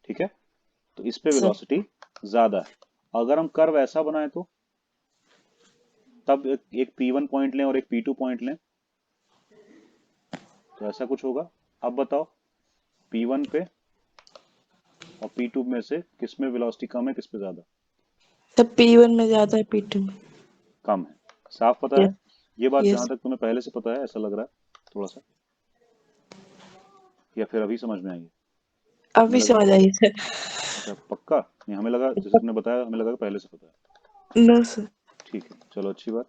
ठीक है। तो इस पे सर वेलोसिटी ज्यादा है। अगर हम कर्व ऐसा बनाए तो तब एक P1 पॉइंट लें और एक P2 पॉइंट लें तो ऐसा कुछ होगा। अब बताओ P1 पे और P2 में से किस में वेलोसिटी कम है किस पे ज्यादा? सर P1 में ज्यादा है P2 में। कम है, साफ पता यस। है। ये बात जहां यस। तक तुम्हें पहले से पता है ऐसा लग रहा है थोड़ा सा, या फिर अभी समझ में आई है? अभी हमें लगा, समझ आई सर। अच्छा पक्का, नहीं हमें लगा जैसे तुमने बताया हमें लगा पहले से पता है। No sir. ठीक है चलो अच्छी बात।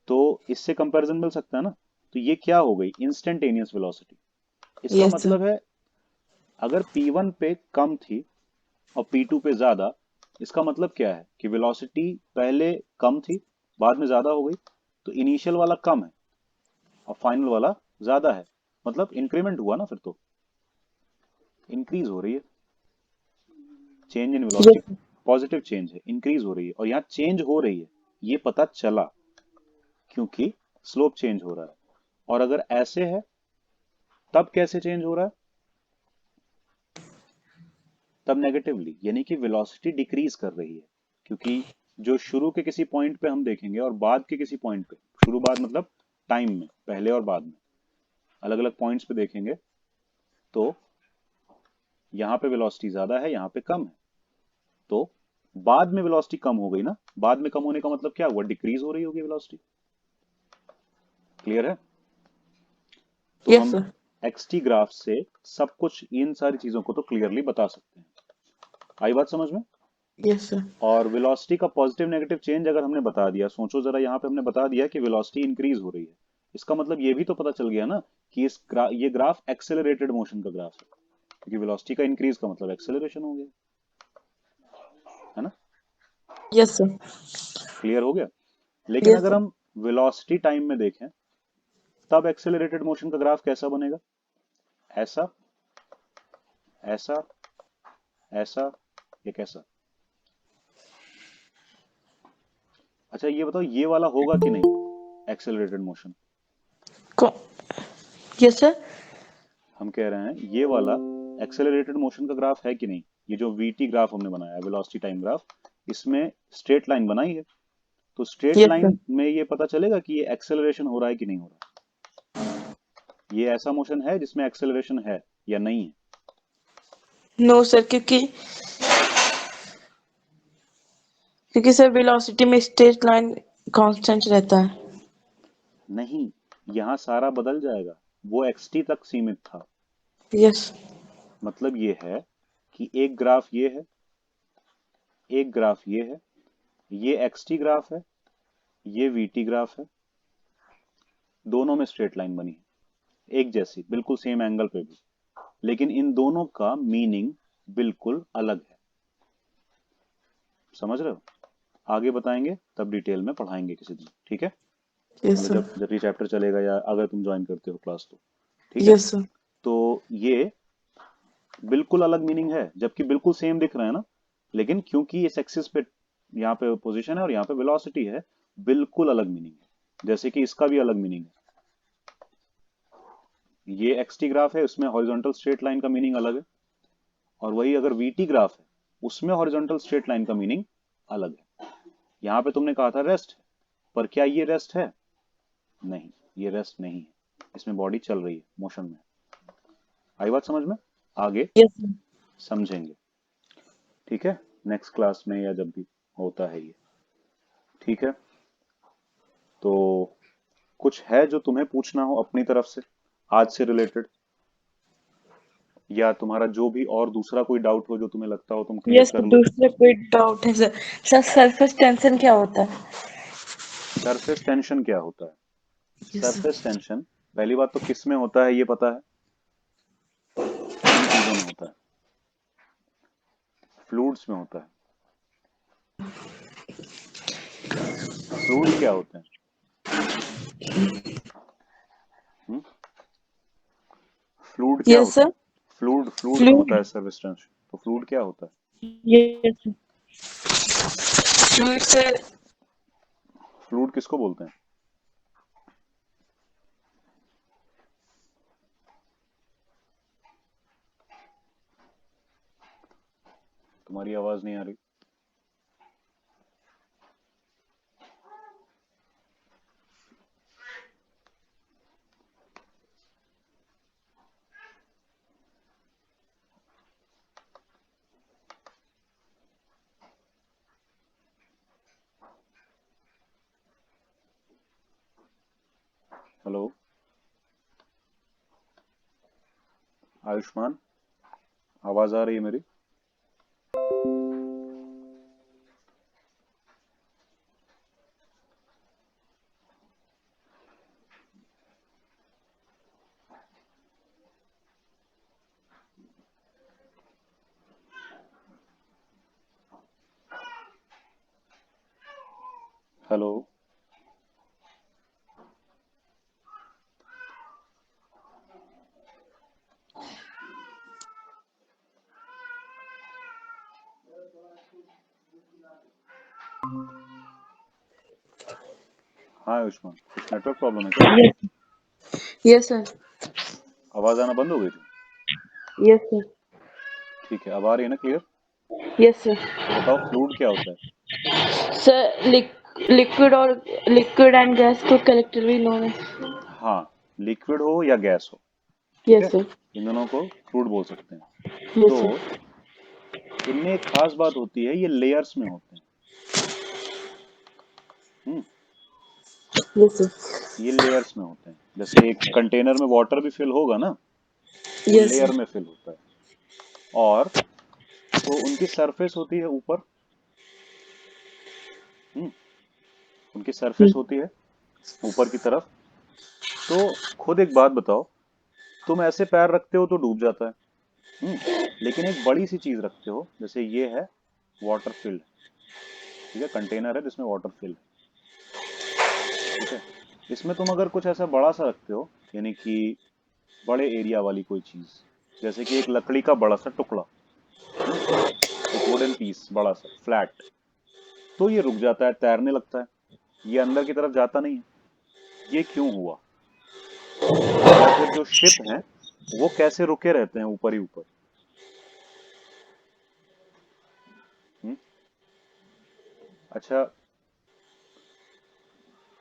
तो इससे कंपैरिजन मिल सकता है ना। तो ये क्या हो गई, इंस्टेंटेनियस वेलोसिटी। इसका यस सर। मतलब है अगर P1 पे कम थी और P2 पे ज्यादा, इसका मतलब क्या है कि वेलोसिटी पहले कम थी बाद में ज्यादा हो गई, तो इनिशियल वाला कम है और फाइनल वाला ज्यादा है, मतलब इंक्रीमेंट हुआ ना, फिर तो इंक्रीज हो रही है, change in velocity, yes. Positive change है, इंक्रीज हो रही है, और यहाँ चेंज हो रही है ये पता चला क्योंकि स्लोप चेंज हो रहा है। और अगर ऐसे है तब कैसे चेंज हो रहा है, तब नेगेटिवली, यानी कि वेलोसिटी डिक्रीज कर रही है, क्योंकि जो शुरू के किसी पॉइंट पे हम देखेंगे और बाद के किसी पॉइंट पे, शुरू बाद मतलब टाइम में, पहले और बाद में अलग अलग पॉइंट्स पे देखेंगे, तो यहाँ पे वेलोसिटी ज्यादा है, यहाँ पे कम है, तो बाद में वेलोसिटी कम हो गई ना, बाद में कम होने का मतलब क्या हुआ, डिक्रीज हो रही होगी वेलोसिटी। क्लियर है? तो यस हम सर। एक्सटी ग्राफ से सब कुछ, इन सारी चीजों को तो क्लियरली बता सकते हैं। आई बात समझ में? Yes sir. और वेलोसिटी का पॉजिटिव नेगेटिव चेंज अगर हमने बता दिया, सोचो जरा, यहाँ पे हमने बता दिया कि वेलोसिटी इंक्रीज हो रही है, इसका मतलब ये भी तो पता चल गया ना कि ये ग्राफ एक्सेलरेटेड मोशन का ग्राफ है, क्योंकि वेलोसिटी का इंक्रीज का मतलब एक्सेलरेशन हो गया, है ना? Yes sir. क्लियर हो गया? लेकिन यस अगर सर। हम वेलोसिटी टाइम में देखें, तब एक्सेलरेटेड मोशन का ग्राफ कैसा बनेगा? ऐसा, ऐसा, ऐसा, या कैसा? अच्छा ये बताओ, ये वाला होगा कि नहीं एक्सेलरेटेड मोशन? Yes sir. हम कह रहे हैं ये वाला एक्सेलरेटेड मोशन का ग्राफ है कि नहीं? ये जो वीटी ग्राफ हमने बनाया है, वेलोसिटी टाइम ग्राफ, इसमें स्ट्रेट लाइन बनाई है, तो स्ट्रेट यस सर। लाइन में ये पता चलेगा कि ये एक्सेलरेशन हो रहा है कि नहीं हो रहा। ये ऐसा मोशन है जिसमें एक्सेलरेशन है या नहीं है? नो सर, क्योंकि सर वेलोसिटी में स्ट्रेट लाइन कांस्टेंट रहता है। नहीं, यहाँ सारा बदल जाएगा, वो एक्सटी तक सीमित था। यस। मतलब ये है कि एक ग्राफ ये है, एक ग्राफ ये है, ये एक्सटी ग्राफ है, ये वीटी ग्राफ है, दोनों में स्ट्रेट लाइन बनी है एक जैसी, बिल्कुल सेम एंगल पे भी, लेकिन इन दोनों का मीनिंग बिल्कुल अलग है। समझ रहे हो? आगे बताएंगे, तब डिटेल में पढ़ाएंगे किसी दिन, ठीक है? यस मतलब सर। जब जब ये चैप्टर चलेगा, या अगर तुम ज्वाइन करते हो क्लास तो, ठीक है? Yes sir. तो ये बिल्कुल अलग मीनिंग है, जबकि बिल्कुल सेम दिख रहा है ना, लेकिन क्योंकि इस एक्सिस पे यहाँ पे पोजीशन है और यहाँ पे वेलोसिटी है, बिल्कुल अलग मीनिंग है। जैसे कि इसका भी अलग मीनिंग है, ये एक्सटी ग्राफ है, उसमें हॉरिजॉन्टल स्ट्रेट लाइन का मीनिंग अलग है, और वही अगर वीटी ग्राफ है, उसमें हॉरिजॉन्टल स्ट्रेट लाइन का मीनिंग अलग है। यहाँ पे तुमने कहा था रेस्ट, पर क्या ये रेस्ट है? नहीं, ये रेस्ट नहीं है, इसमें बॉडी चल रही है, मोशन में। आई बात समझ में? आगे यस सर। समझेंगे, ठीक है? नेक्स्ट क्लास में, या जब भी होता है ये, ठीक है? तो कुछ है जो तुम्हें पूछना हो अपनी तरफ से आज से रिलेटेड, या तुम्हारा जो भी और दूसरा कोई डाउट हो जो तुम्हें लगता हो तुम क्लियर यस सर, कर लो? दूसरा कोई डाउट है सर? सर सरफेस टेंशन क्या होता है? सरफेस टेंशन क्या होता है? Yes sir. सरफेस टेंशन, पहली बात तो किस में होता है ये पता है? किन चीजों में होता है? फ्लूइड्स में होता है। फ्लूइड क्या होते हैं? फ्लूइड क्या यस होता है? सर। फ्लूइड, फ्लूइड में होता फ्लूइड। है सरफेस टेंशन, तो फ्लूइड क्या होता है? Yes sir. Fluid sir. Fluid किसको बोलते हैं? तुम्हारी आवाज नहीं आ रही। हेलो आयुष्मान, आवाज आ रही है मेरी? हेलो हाँ आयुष्मान, कुछ नेटवर्क प्रॉब्लम है क्या? Yes sir. आवाज आना बंद हो गई थी? Yes sir. ठीक ठीक है, अब आ रही है ना क्लियर? Yes sir. तो बताओ फ्लूइड क्या होता है? सर लिक्विड और लिक्विड एंड गैस को कलेक्टिवली नोन है। हाँ, लिक्विड हो या गैस हो, ठीक यस है, सर। इन दोनों को फ्लूइड बोल सकते हैं। यस तो सर। इनमें एक खास बात होती है, ये लेयर्स में होते हैं। हम्म, यस सर। ये लेयर्स में होते हैं। जैसे एक कंटेनर में वाटर भी फिल होगा ना, वो यस लेयर सर। में फिल होता है। और तो उनकी सरफेस होती है ऊपर। हम्म, उनकी सरफेस होती है ऊपर की तरफ। तो खुद एक बात बताओ, तुम ऐसे पैर रखते हो तो डूब जाता है। लेकिन एक बड़ी सी चीज रखते हो, जैसे ये है वाटर फिल्ड, ठीक है, कंटेनर है जिसमें वाटर फिल है, ठीक है। इसमें तुम अगर कुछ ऐसा बड़ा सा रखते हो, यानी कि बड़े एरिया वाली कोई चीज, जैसे कि एक लकड़ी का बड़ा सा टुकड़ा, एक वुडन पीस बड़ा सा फ्लैट, तो ये रुक जाता है, तैरने लगता है, ये अंदर की तरफ जाता नहीं है। ये क्यों हुआ? या फिर जो शिप है वो कैसे रुके रहते हैं ऊपर ही ऊपर? हम्म, अच्छा,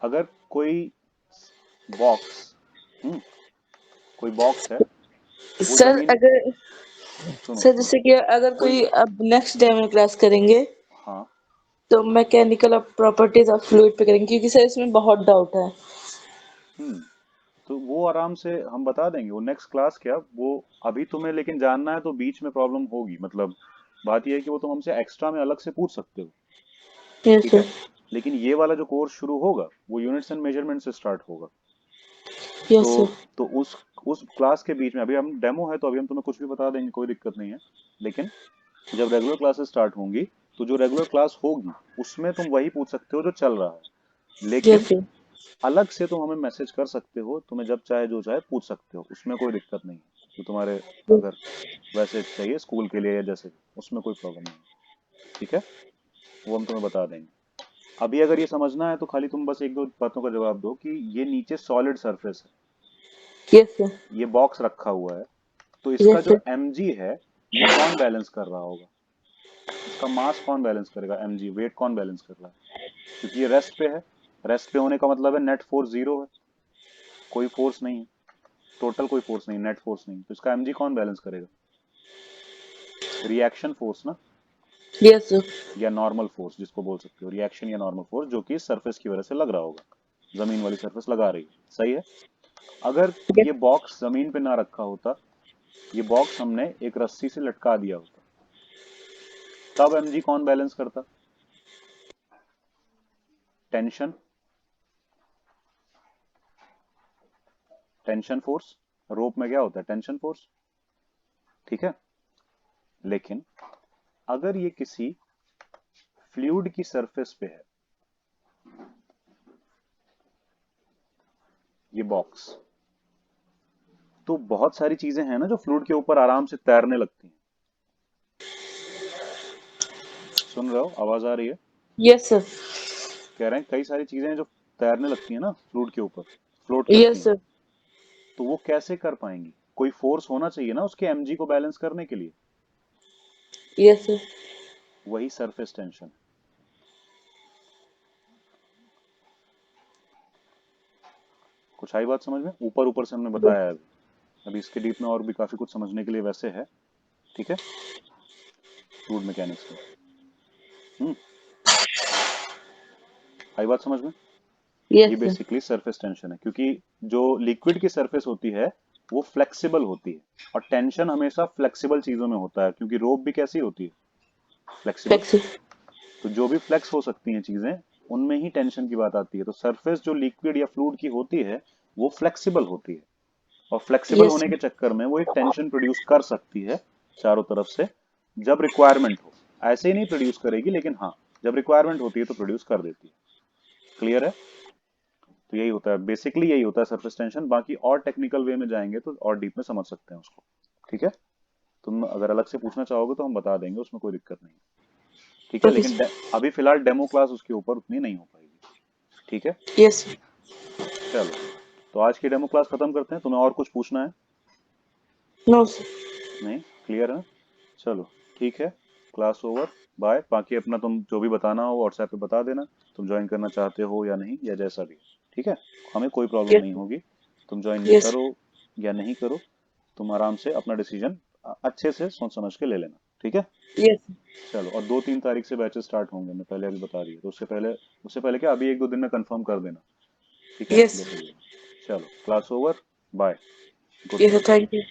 अगर कोई बॉक्स, हम्म कोई बॉक्स है, वो सर जमीन, अगर सुनो सर सुनो, जैसे कि अगर कोई, कोई अब नेक्स्ट डे में क्लास करेंगे हाँ, तो मैकेनिकल प्रॉपर्टीज ऑफ फ्लूइड पे करेंगे क्योंकि सर इसमें बहुत डाउट है। हम्म तो वो आराम से हम बता देंगे, वो नेक्स्ट क्लास क्या, वो अभी तुम्हें लेकिन जानना है तो बीच में प्रॉब्लम होगी, मतलब बात ये है कि वो तुम हमसे एक्स्ट्रा में अलग से पूछ सकते हो, यस ठीक सर। है। लेकिन ये वाला जो कोर्स शुरू होगा वो यूनिट्स एंड मेजरमेंट से स्टार्ट होगा। तो यस सर। तो उस क्लास के बीच में, अभी हम डेमो है तो अभी हम तुम्हें कुछ भी बता देंगे, कोई दिक्कत नहीं है। लेकिन जब रेगुलर क्लासेस स्टार्ट होंगी, तो जो रेगुलर क्लास होगी उसमें तुम वही पूछ सकते हो जो चल रहा है। लेकिन यस सर। अलग से तुम हमें मैसेज कर सकते हो, तुम्हें जब चाहे जो चाहे पूछ सकते हो, उसमें कोई दिक्कत नहीं है। तो तुम्हारे अगर वैसे चाहिए स्कूल के लिए या जैसे, उसमें कोई प्रॉब्लम नहीं है, ठीक है, वो हम तुम्हें बता देंगे। अभी अगर ये समझना है तो खाली तुम बस एक दो बातों का जवाब दो कि ये नीचे सॉलिड सरफेस है, यस सर। ये बॉक्स रखा हुआ है, तो इसका यस जो सर। mg है ये कौन बैलेंस कर रहा होगा? इसका मास कौन बैलेंस करेगा? mg वेट कौन बैलेंस कर रहा है? क्योंकि ये रेस्ट पे है, रेस्ट पे होने का मतलब है नेट फोर्स जीरो है, कोई फोर्स नहीं है, टोटल कोई फोर्स नहीं, नेट फोर्स नहीं, तो इसका mg कौन बैलेंस करेगा? रिएक्शन फोर्स ना, यस सर। या नॉर्मल फोर्स जिसको बोल सकते हो, रिएक्शन या नॉर्मल फोर्स जो कि सरफेस की वजह से लग रहा होगा, जमीन वाली सरफेस लगा रही है, सही है। अगर ये बॉक्स जमीन पे ना रखा होता, ये बॉक्स हमने एक रस्सी से लटका दिया होता, तब mg कौन बैलेंस करता? टेंशन, टेंशन फोर्स, रोप में क्या होता है? टेंशन फोर्स, ठीक है। लेकिन अगर ये किसी फ्लूइड की सरफेस पे है, ये बॉक्स, तो बहुत सारी चीजें हैं ना जो फ्लूइड के ऊपर आराम से तैरने लगती हैं। सुन रहे हो, आवाज आ रही है? Yes sir. कह रहे हैं कई सारी चीजें हैं जो तैरने लगती हैं ना फ्लूइड के ऊपर, फ्लोट करती यस हैं। सर। तो वो कैसे कर पाएंगी? कोई फोर्स होना चाहिए ना उसके mg को बैलेंस करने के लिए, यस सर। वही सरफेस टेंशन। कुछ आई बात समझ में? ऊपर ऊपर से हमने बताया है अभी, अभी इसके डीप में और भी काफी कुछ समझने के लिए वैसे है, ठीक है, फ्लूइड मैकेनिक्स में। हम्म आई बात समझ में? ये yes sir. Basically surface tension है, क्योंकि जो लिक्विड की सरफेस होती है वो फ्लेक्सिबल होती है, और टेंशन हमेशा फ्लेक्सिबल चीजों में होता है, क्योंकि रोप भी कैसी होती है? फ्लेक्सिबल। फ्लेक्सी। तो जो भी फ्लेक्स हो सकती हैं चीजें, उनमें ही टेंशन की बात आती है। तो सरफेस जो लिक्विड या फ्लूइड की होती है वो फ्लेक्सिबल होती है, और फ्लेक्सिबल यस होने सर। के चक्कर में वो एक टेंशन प्रोड्यूस कर सकती है चारों तरफ से, जब रिक्वायरमेंट हो। ऐसे ही नहीं प्रोड्यूस करेगी, लेकिन हाँ, जब रिक्वायरमेंट होती है तो प्रोड्यूस कर देती है। क्लियर है? तो यही होता है, बेसिकली यही होता है सरफेस टेंशन। बाकी और टेक्निकल वे में जाएंगे तो और डीप में समझ सकते हैं उसको, ठीक है। तुम अगर अलग से पूछना चाहोगे तो हम बता देंगे, उसमें कोई दिक्कत नहीं, ठीक है। ओके लेकिन सर। अभी फिलहाल डेमो क्लास उसके ऊपर उतनी नहीं हो पाएगी, ठीक है। Yes sir. चलो, तो आज की डेमो क्लास खत्म करते हैं। तुम्हें और कुछ पूछना है? No sir. नहीं, क्लियर है ना? चलो ठीक है, क्लास ओवर, बाय। बाकी अपना तुम जो भी बताना हो व्हाट्सएप पे बता देना, तुम ज्वाइन करना चाहते हो या नहीं, या जैसा भी। ठीक है, हमें कोई प्रॉब्लम यस नहीं होगी। तुम ज्वाइन यस करो या नहीं करो, तुम आराम से अपना डिसीजन अच्छे से सोच समझ के ले लेना। ठीक है, यस चलो। और 2-3 तारीख से बैचेस स्टार्ट होंगे, मैं पहले अभी बता रही हूँ, तो उससे पहले क्या, अभी 1-2 दिन में कंफर्म कर देना। ठीक है, यस देख लीजिए। चलो, class over, bye, good yes night. Thank you.